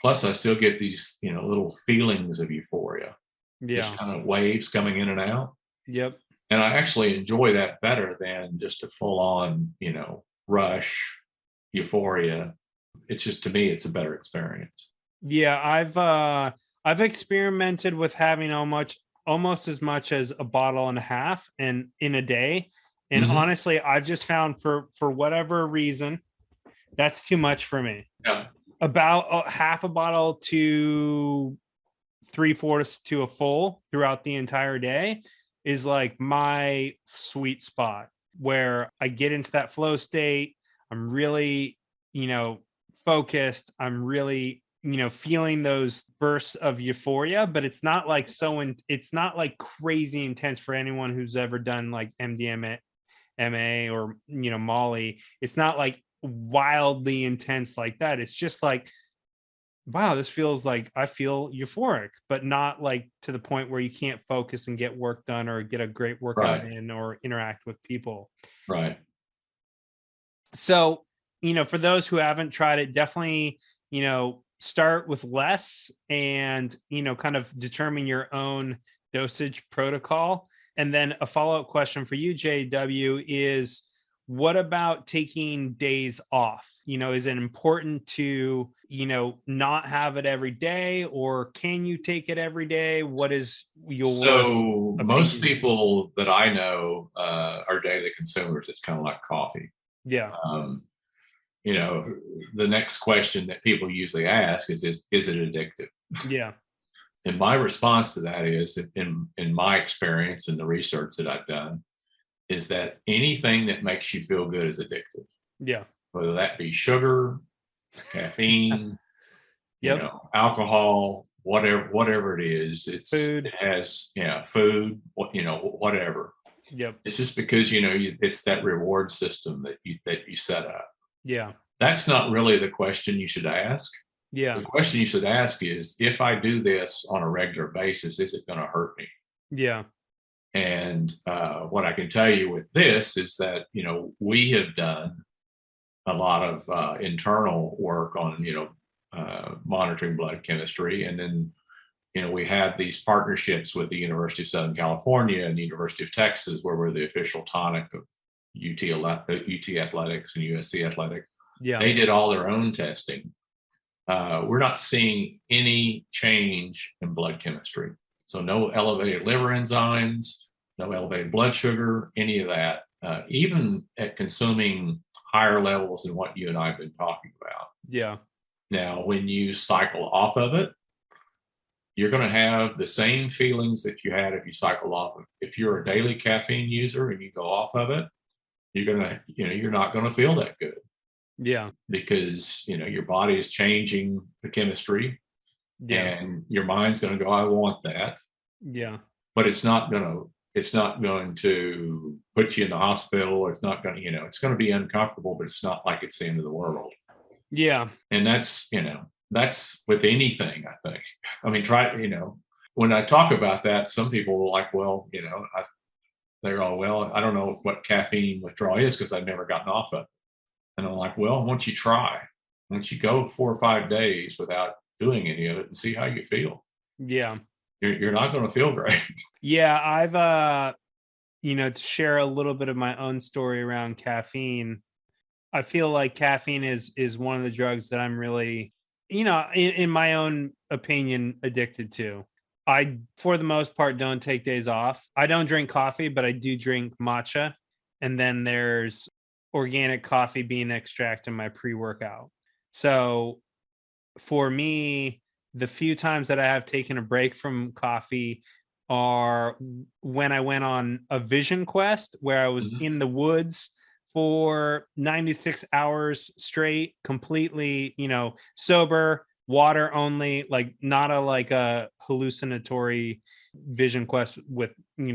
Plus, I still get these, little feelings of euphoria, just yeah, kind of waves coming in and out. yep. And I actually enjoy that better than just a full on, rush euphoria. It's just, to me, it's a better experience. Yeah, I've experimented with having almost as much as a bottle and a half and in a day. And Mm-hmm. honestly, I've just found for whatever reason, that's too much for me. Yeah. About half a bottle to 3/4 to a full throughout the entire day is like my sweet spot where I get into that flow state. I'm really, focused. I'm really, feeling those bursts of euphoria, but it's not like it's not like crazy intense for anyone who's ever done like MDMA or, Molly. It's not like wildly intense like that. It's just like, wow, this feels like I feel euphoric, but not like to the point where you can't focus and get work done or get a great workout Right. in or interact with people. Right. So, for those who haven't tried it, definitely, start with less and, kind of determine your own dosage protocol. And then a follow-up question for you, JW, is what about taking days off? Is it important to, not have it every day, or can you take it every day? What is your So most opinion? people that I know are daily consumers. It's kind of like coffee. Yeah. Um, the next question that people usually ask is it addictive? Yeah. And my response to that is, in my experience and the research that I've done, is that anything that makes you feel good is addictive. Yeah. Whether that be sugar, caffeine, Yep. alcohol, whatever it is, Food. it has, food, whatever. Yep. It's just because, it's that reward system that you set up. Yeah. That's not really the question you should ask. Yeah. The question you should ask is, if I do this on a regular basis, is it going to hurt me? Yeah. And what I can tell you with this is that, we have done a lot of internal work on, monitoring blood chemistry. And then, we have these partnerships with the University of Southern California and the University of Texas, where we're the official tonic of UT Athletics and USC Athletics. Yeah. They did all their own testing. We're not seeing any change in blood chemistry. So no elevated liver enzymes, no elevated blood sugar, any of that, even at consuming higher levels than what you and I have been talking about. Yeah. Now, when you cycle off of it, you're going to have the same feelings that you had if you cycle off of it. If you're a daily caffeine user and you go off of it, you're not going to feel that good. Yeah. Because, your body is changing the chemistry. Yeah. And your mind's going to go, I want that. Yeah. But it's not going to it's not going to put you in the hospital. It's not going to, it's going to be uncomfortable, but it's not like it's the end of the world. Yeah. And that's, that's with anything, I think. I mean, when I talk about that, some people are like, well, they're all, well, I don't know what caffeine withdrawal is because I've never gotten off of it. And I'm like, well, once you try, once you go 4 or 5 days without doing any of it and see how you feel. Yeah. You're not going to feel great. Yeah. I've, to share a little bit of my own story around caffeine. I feel like caffeine is one of the drugs that I'm really, in my own opinion, addicted to. I, for the most part, don't take days off. I don't drink coffee, but I do drink matcha. And then there's organic coffee bean extract in my pre-workout. So for me, the few times that I have taken a break from coffee are when I went on a vision quest where I was in the woods for 96 hours straight, completely, sober, water only, like not a hallucinatory vision quest with,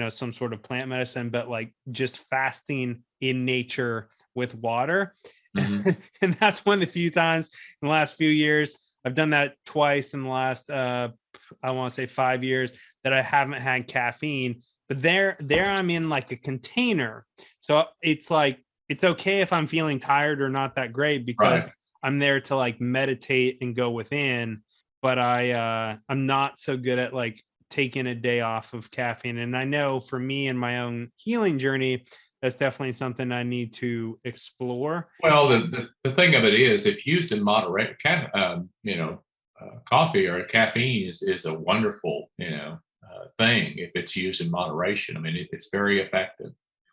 some sort of plant medicine, but like just fasting in nature with water. Mm-hmm. And that's one of the few times in the last few years. I've done that twice in the last, I want to say 5 years, that I haven't had caffeine. But there I'm in like a container. So it's like, it's okay if I'm feeling tired or not that great because Right. I'm there to like meditate and go within. But I'm not so good at like taking a day off of caffeine. And I know for me in my own healing journey, that's definitely something I need to explore. Well, the thing of it is, if used in moderate, coffee or caffeine is a wonderful, thing if it's used in moderation. I mean, it's very effective.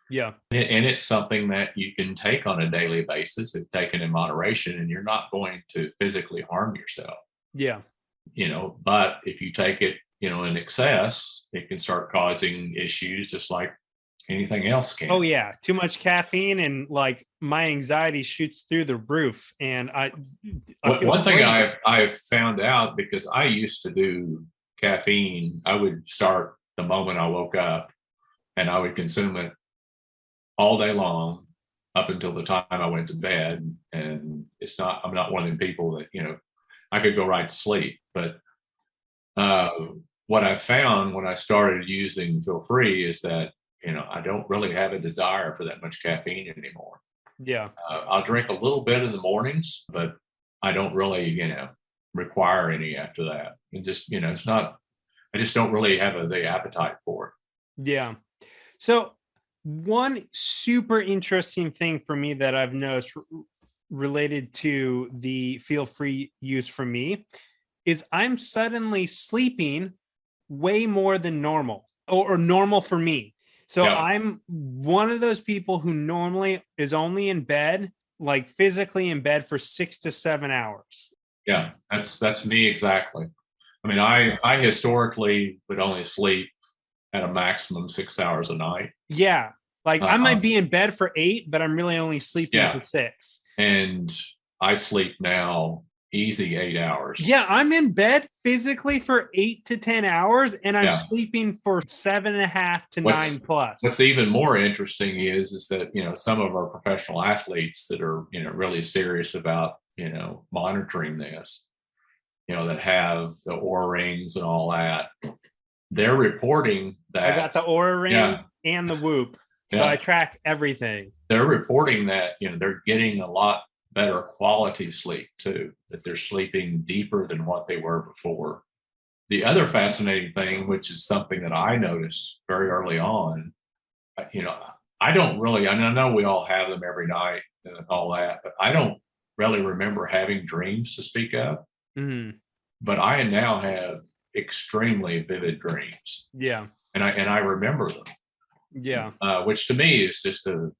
Yeah. And it's something that you can take on a daily basis if taken in moderation, and you're not going to physically harm yourself. Yeah. But if you take it, in excess, it can start causing issues just like anything else can. Oh yeah, too much caffeine and like my anxiety shoots through the roof. And I feel one thing crazy. I've found out, because I used to do caffeine, I would start the moment I woke up, and I would consume it all day long up until the time I went to bed. And I'm not one of them people that, I could go right to sleep. But what I found when I started using Feel Free is that, I don't really have a desire for that much caffeine anymore. Yeah. I'll drink a little bit in the mornings, but I don't really, require any after that. And just, it's not, I just don't really have the appetite for it. Yeah. So one super interesting thing for me that I've noticed related to the Feel Free use for me is I'm suddenly sleeping way more than normal or normal for me. So Yeah. I'm one of those people who normally is only in bed, like physically in bed for 6 to 7 hours. Yeah, that's me exactly. I mean, I historically would only sleep at a maximum 6 hours a night. Yeah. Like I might be in bed for 8, but I'm really only sleeping for 6. And I sleep now easy 8 hours. Yeah, I'm in bed physically for 8 to 10 hours, and I'm sleeping for 7.5 to 9 plus. What's even more interesting is that, some of our professional athletes that are, really serious about, monitoring this, that have the Oura rings and all that, they're reporting that I got the Oura ring and the Whoop. So I track everything. They're reporting that, they're getting a lot better quality sleep too, that they're sleeping deeper than what they were before. The other fascinating thing, which is something that I noticed very early on, I don't really, and I know we all have them every night and all that, but I don't really remember having dreams to speak of. Mm-hmm. But I now have extremely vivid dreams. Yeah. And I remember them. Yeah. Which to me is just a,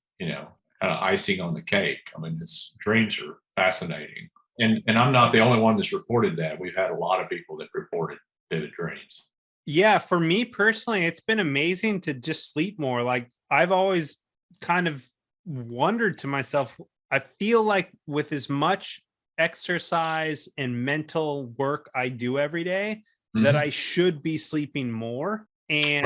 kind of icing on the cake. I mean, dreams are fascinating. And I'm not the only one that's reported that. We've had a lot of people that reported vivid dreams. Yeah, for me personally, it's been amazing to just sleep more. Like I've always kind of wondered to myself, I feel like with as much exercise and mental work I do every day, that I should be sleeping more. And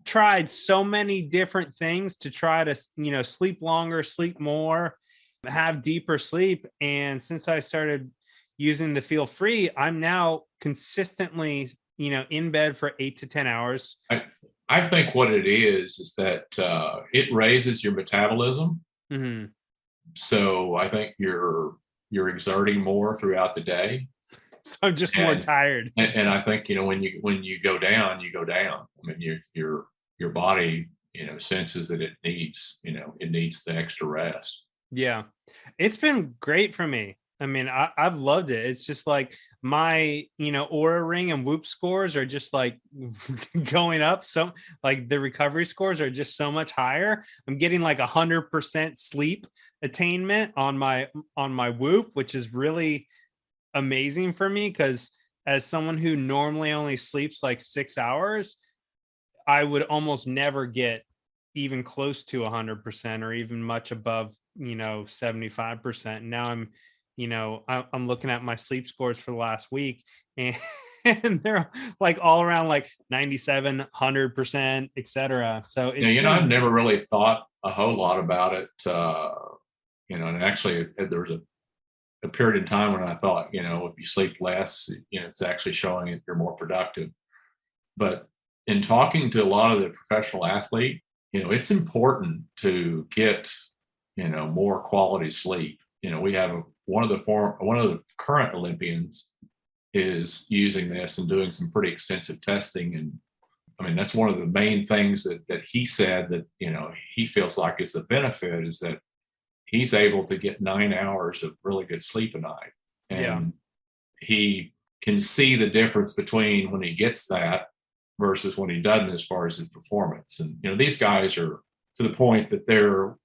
tried so many different things to try to, sleep longer, sleep more, have deeper sleep. And since I started using the Feel Free, I'm now consistently, in bed for 8 to 10 hours. I think what it is that it raises your metabolism. Mm-hmm. So I think you're exerting more throughout the day. So I'm just more tired. And I think, when you go down, you go down. I mean, your body, senses that it needs the extra rest. Yeah, it's been great for me. I mean, I've loved it. It's just like my, Aura Ring and Whoop scores are just like going up. So like the recovery scores are just so much higher. I'm getting like 100% sleep attainment on my Whoop, which is really amazing for me, because as someone who normally only sleeps like 6 hours, I would almost never get even close to 100% or even much above, 75%. Now I'm looking at my sleep scores for the last week, and and they're like all around like 97, 100%, etc. So it's I've never really thought a whole lot about it. And actually there was a period in time when I thought, if you sleep less, it's actually showing that you're more productive. But in talking to a lot of the professional athletes, it's important to get, more quality sleep. We have one of the current Olympians is using this and doing some pretty extensive testing. And I mean, that's one of the main things that he said that, he feels like is the benefit is that he's able to get 9 hours of really good sleep a night. And he can see the difference between when he gets that versus when he doesn't as far as his performance. And, these guys are to the point that they're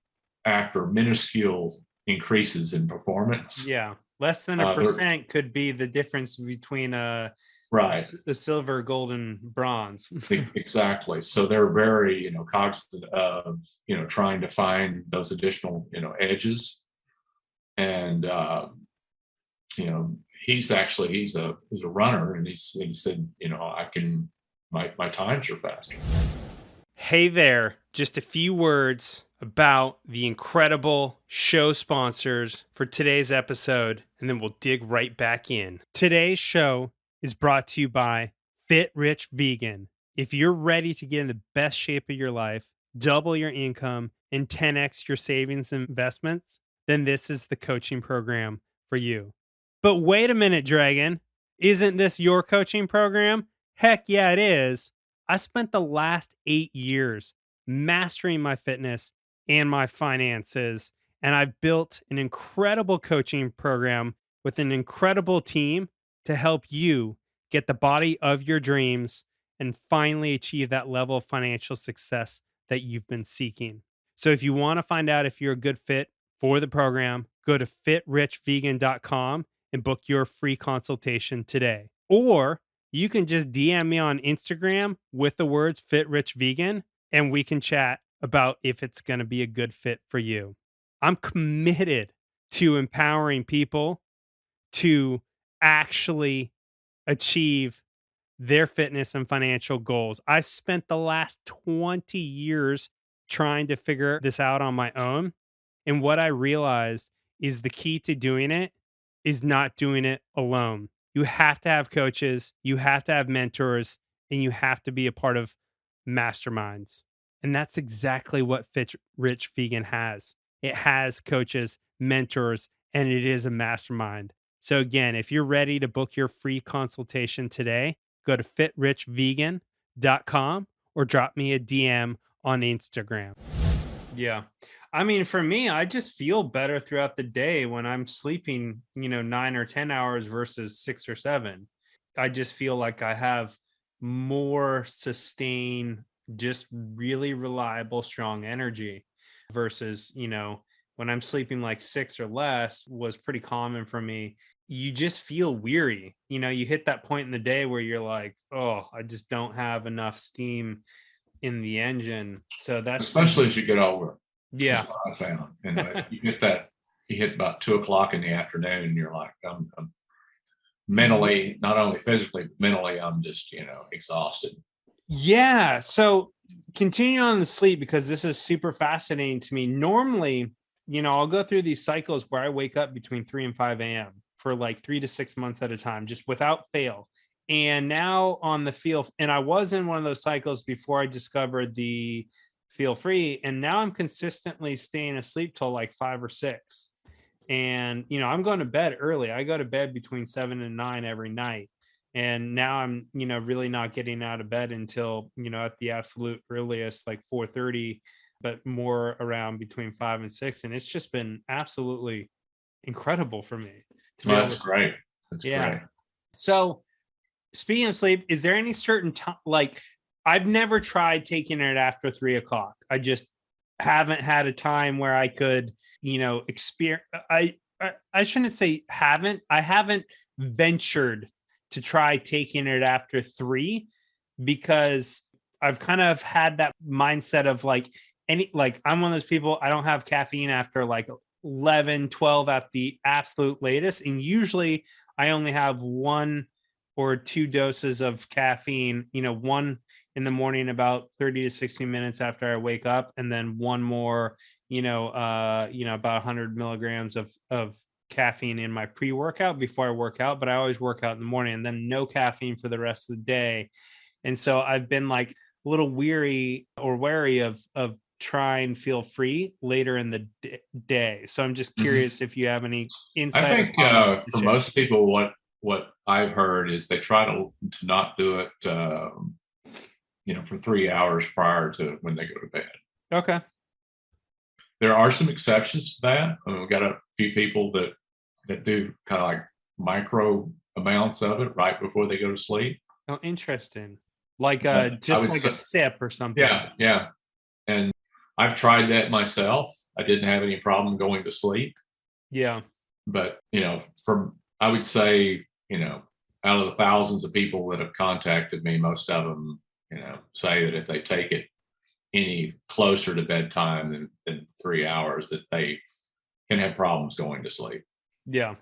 after minuscule increases in performance. Yeah. Less than a percent could be the difference between the silver, gold, and bronze. Exactly. So they're very, cognizant of, trying to find those additional, edges. And, he's a runner, and he said, my times are faster. Hey there, just a few words about the incredible show sponsors for today's episode, and then we'll dig right back in. Today's show is brought to you by Fit Rich Vegan. If you're ready to get in the best shape of your life, double your income, and 10x your savings and investments, then this is the coaching program for you. But wait a minute, Dragon. Isn't this your coaching program? Heck yeah, it is. I spent the last 8 years mastering my fitness and my finances, and I've built an incredible coaching program with an incredible team to help you get the body of your dreams and finally achieve that level of financial success that you've been seeking. So if you want to find out if you're a good fit for the program, go to fitrichvegan.com and book your free consultation today. Or you can just DM me on Instagram with the words Fit Rich Vegan, and we can chat about if it's going to be a good fit for you. I'm committed to empowering people to actually achieve their fitness and financial goals. I spent the last 20 years trying to figure this out on my own. And what I realized is the key to doing it is not doing it alone. You have to have coaches, you have to have mentors, and you have to be a part of masterminds. And that's exactly what Fit Rich Vegan has. It has coaches, mentors, and it is a mastermind. So again, if you're ready to book your free consultation today, go to fitrichvegan.com or drop me a DM on Instagram. Yeah. I mean, for me, I just feel better throughout the day when I'm sleeping, 9 or 10 hours versus 6 or 7. I just feel like I have more sustained, just really reliable, strong energy versus, when I'm sleeping like 6 or less was pretty common for me. You just feel weary. You hit that point in the day where you're like, oh, I just don't have enough steam in the engine. So that's especially as you get older. Yeah. That's what I found. And you hit about 2:00 in the afternoon, and you're like, I'm mentally, not only physically, but mentally, I'm just, exhausted. Yeah. So continue on the sleep, because this is super fascinating to me. Normally, I'll go through these cycles where I wake up between 3 and 5 a.m. for like 3 to 6 months at a time, just without fail. And now on the feel, and I was in one of those cycles before I discovered the feel free. And now I'm consistently staying asleep till like 5 or 6. And, I'm going to bed early. I go to bed between 7 and 9 every night. And now I'm, really not getting out of bed until, at the absolute earliest, like 4:30, but more around between 5 and 6. And it's just been absolutely incredible for me to be Well, able that's to. great. That's Yeah. great. So speaking of sleep, is there any certain time, like I've never tried taking it after 3 o'clock. I just haven't had a time where I could, experience. I shouldn't say haven't. I haven't ventured to try taking it after 3, because I've kind of had that mindset of like I'm one of those people, I don't have caffeine after like 11, 12 at the absolute latest. And usually I only have 1 or 2 doses of caffeine, one in the morning about 30 to 60 minutes after I wake up, and then one more, about 100 milligrams of caffeine in my pre-workout before I work out. But I always work out in the morning, and then no caffeine for the rest of the day. And so I've been like a little weary or wary of trying feel free later in the day. So I'm just curious if you have any I insight or think comments to for share. most people, what I've heard is they try to not do it, for 3 hours prior to when they go to bed. Okay. There are some exceptions to that. I mean, we've got a few people that do kind of like micro amounts of it right before they go to sleep. Oh, interesting. Like I would like say, a sip or something. yeah. And I've tried that myself. I didn't have any problem going to sleep. Yeah. But, I would say, out of the thousands of people that have contacted me, most of them, say that if they take it any closer to bedtime than 3 hours, that they can have problems going to sleep. Yeah.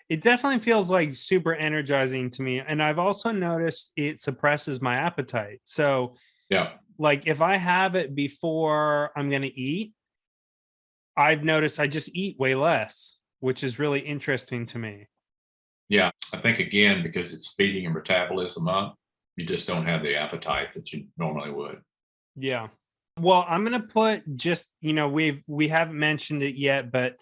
It definitely feels like super energizing to me. And I've also noticed it suppresses my appetite. So, Yeah. like if I have it before I'm going to eat, I've noticed I just eat way less, which is really interesting to me. Yeah. I think, again, because it's speeding your metabolism up, you just don't have the appetite that you normally would. Yeah. Well, I'm going to put just, we haven't mentioned it yet, but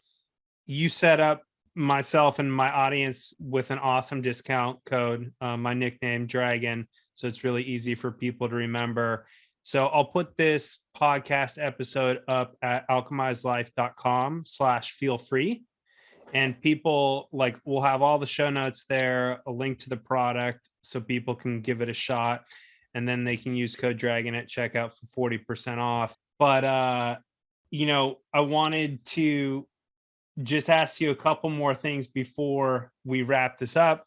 you set up myself and my audience with an awesome discount code, my nickname Dragon. So it's really easy for people to remember. So I'll put this podcast episode up at alchemizelife.com/feel free. And people will have all the show notes there, a link to the product so people can give it a shot. And then they can use code Dragon at checkout for 40% off. But, I wanted to just ask you a couple more things before we wrap this up.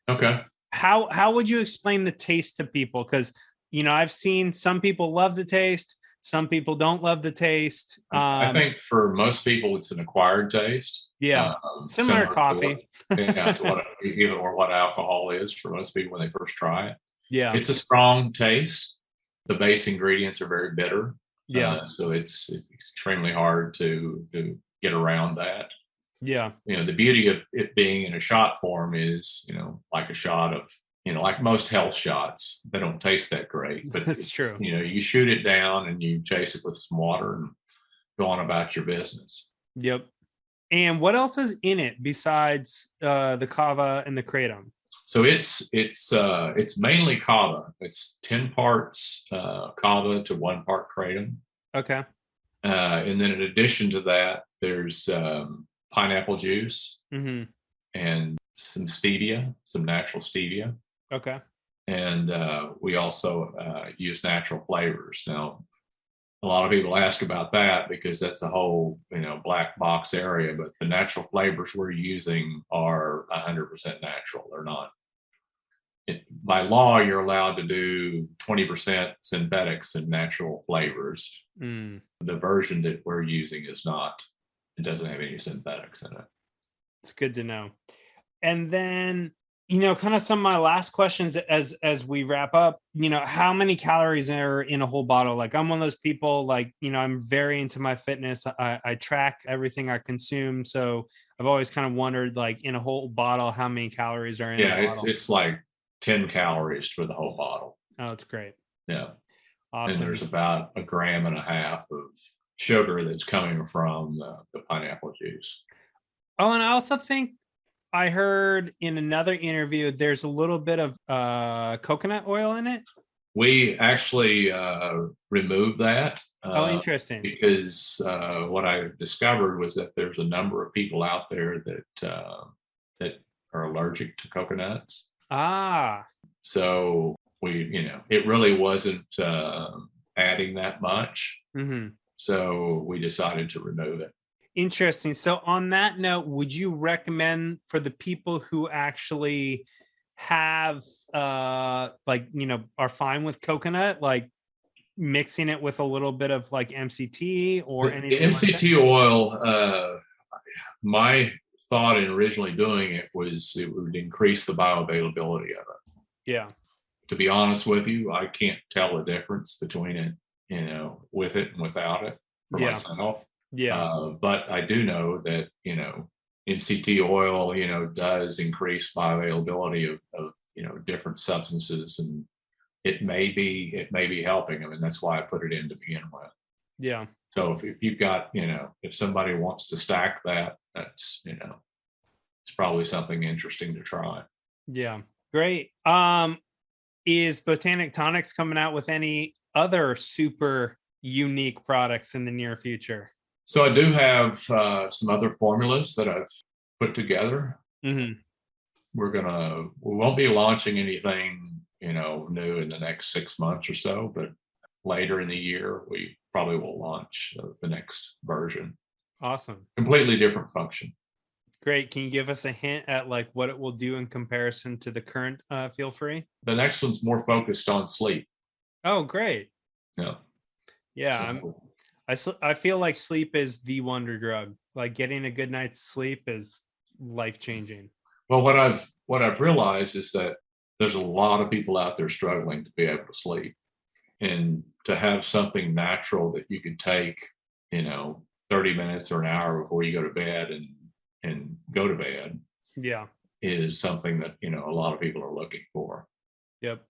Okay. How would you explain the taste to people? Because, I've seen some people love the taste. Some people don't love the taste. I think for most people, it's an acquired taste. Yeah. Similar to coffee. To what alcohol is for most people when they first try it. Yeah. It's a strong taste. The base ingredients are very bitter. Yeah. So it's extremely hard to get around that. Yeah. The beauty of it being in a shot form is, like a shot of, like most health shots, they don't taste that great. But that's true. You shoot it down and you chase it with some water and go on about your business. Yep. And what else is in it besides the kava and the kratom? So it's mainly kava. It's 10 parts kava to 1 part kratom. Okay. And then in addition to that, there's pineapple juice and some stevia, some natural stevia. Okay. And we also use natural flavors. Now, a lot of people ask about that because that's a whole, black box area, but the natural flavors we're using are 100% natural. They're not. By law, you're allowed to do 20% synthetics and natural flavors. The version that we're using is not. It doesn't have any synthetics in it. It's good to know. And then, Kind of some of my last questions as we wrap up, how many calories are in a whole bottle? Like, I'm one of those people, like, I'm very into my fitness. I track everything I consume. So I've always kind of wondered, like, in a whole bottle, how many calories are in a Yeah, bottle? it's like 10 calories for the whole bottle. Oh, it's great. Yeah. Awesome. And there's about 1.5 grams of sugar that's coming from the pineapple juice. Oh, and I also think I heard in another interview there's a little bit of coconut oil in it. We actually removed that. Oh, interesting. Because what I discovered was that there's a number of people out there that are allergic to coconuts. Ah, So it really wasn't adding that much. mm-hmm. So we decided to remove it. Interesting. So on that note, would you recommend for the people who actually have are fine with coconut, like mixing it with a little bit of like MCT or anything? The MCT oil, my thought in originally doing it was it would increase the bioavailability of it. Yeah. To be honest with you, I can't tell the difference between it, with it and without it for myself. Yeah. But I do know that, MCT oil, does increase bioavailability of different substances, and it may be helping them. And that's why I put it in to begin with. Yeah. So if you've got, if somebody wants to stack that, that's, it's probably something interesting to try. Yeah. Great. Is Botanic Tonics coming out with any other super unique products in the near future? So I do have some other formulas that I've put together. Mm-hmm. We won't be launching anything, new in the next 6 months or so, but later in the year, we probably will launch the next version. Awesome. Completely different function. Great. Can you give us a hint at like what it will do in comparison to the current Feel Free? The next one's more focused on sleep. Oh, great. Yeah. Yeah. I feel like sleep is the wonder drug. Like getting a good night's sleep is life-changing. Well, what I've realized is that there's a lot of people out there struggling to be able to sleep, and to have something natural that you could take, 30 minutes or an hour before you go to bed and go to bed. Yeah. Is something that, a lot of people are looking for. Yep.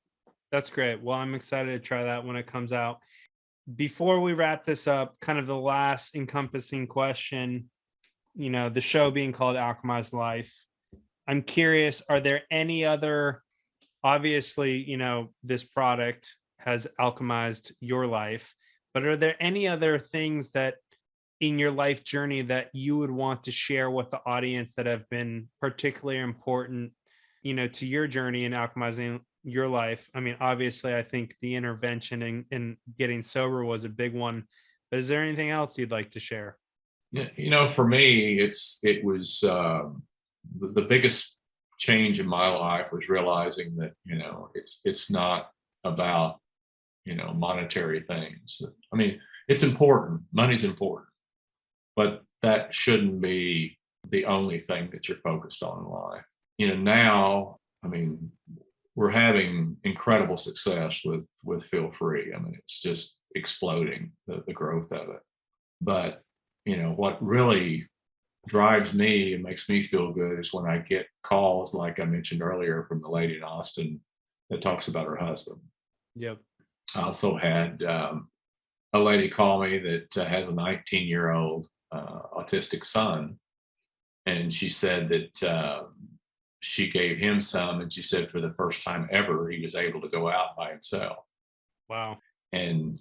That's great. Well, I'm excited to try that when it comes out. Before we wrap this up, kind of the last encompassing question, the show being called Alchemize Life. I'm curious, are there any other, obviously, this product has alchemized your life, but are there any other things that in your life journey that you would want to share with the audience that have been particularly important, to your journey in alchemizing your life? I mean, obviously, I think the intervention and getting sober was a big one. But is there anything else you'd like to share? Yeah, for me, it was the biggest change in my life was realizing that it's not about monetary things. I mean, it's important. Money's important, but that shouldn't be the only thing that you're focused on in life. Now, I mean, we're having incredible success with Feel Free. I mean, it's just exploding, the growth of it. But what really drives me and makes me feel good is when I get calls, like I mentioned earlier, from the lady in Austin that talks about her husband. Yep. I also had a lady call me that has a 19-year-old autistic son, and she said that she gave him some, and she said for the first time ever he was able to go out by himself. Wow. And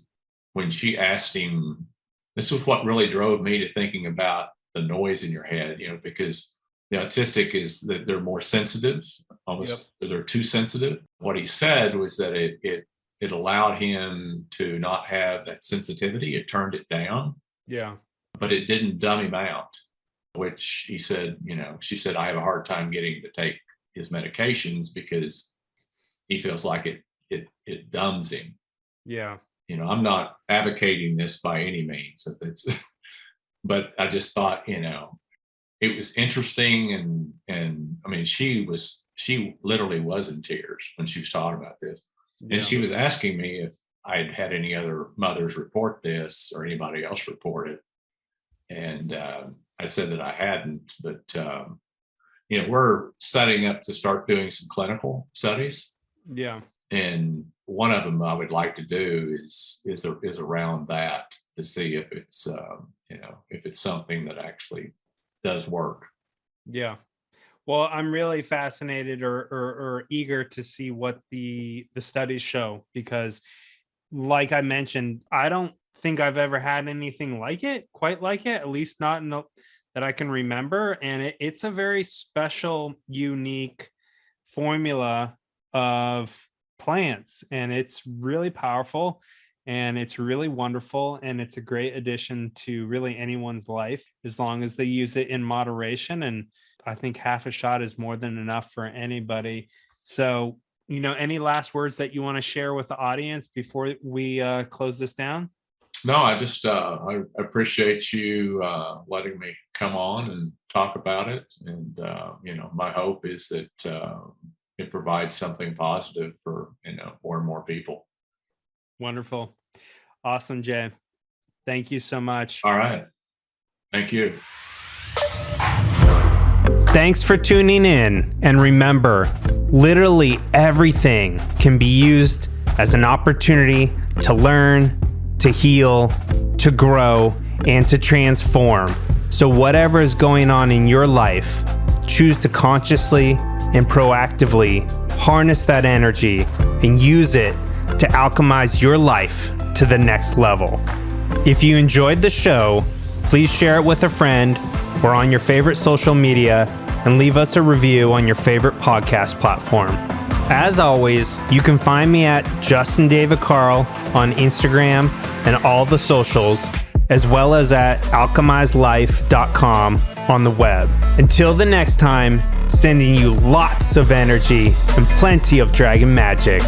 when she asked him, this was what really drove me to thinking about the noise in your head, because the autistic is that they're more sensitive, almost. Yep. They're too sensitive. What he said was that it allowed him to not have that sensitivity. It turned it down. Yeah. But it didn't dumb him out, which he said, she said, I have a hard time getting to take his medications because he feels like it dumbs him. Yeah. I'm not advocating this by any means. But I just thought, it was interesting. And I mean, she was she literally was in tears when she was talking about this. Yeah. And she was asking me if I had had any other mothers report this or anybody else report it. And I said that I hadn't, but we're setting up to start doing some clinical studies. Yeah. And one of them I would like to do is around that, to see if it's if it's something that actually does work. Yeah. Well, I'm really fascinated or eager to see what the studies show, because like I mentioned, I don't think I've ever had anything quite like it, at least not that I can remember. And it's a very special, unique formula of plants, and it's really powerful, and it's really wonderful, and it's a great addition to really anyone's life, as long as they use it in moderation. And I think half a shot is more than enough for anybody. So, any last words that you want to share with the audience before we close this down? No, I just I appreciate you letting me come on and talk about it. And my hope is that it provides something positive for more and more people. Wonderful. Awesome, Jay. Thank you so much. All right. Thank you. Thanks for tuning in. And remember, literally everything can be used as an opportunity to learn, to heal, to grow, and to transform. So whatever is going on in your life, choose to consciously and proactively harness that energy and use it to alchemize your life to the next level. If you enjoyed the show, please share it with a friend or on your favorite social media, and leave us a review on your favorite podcast platform. As always, you can find me at Justin David Carl on Instagram and all the socials, as well as at alchemizelife.com on the web. Until the next time, sending you lots of energy and plenty of dragon magic.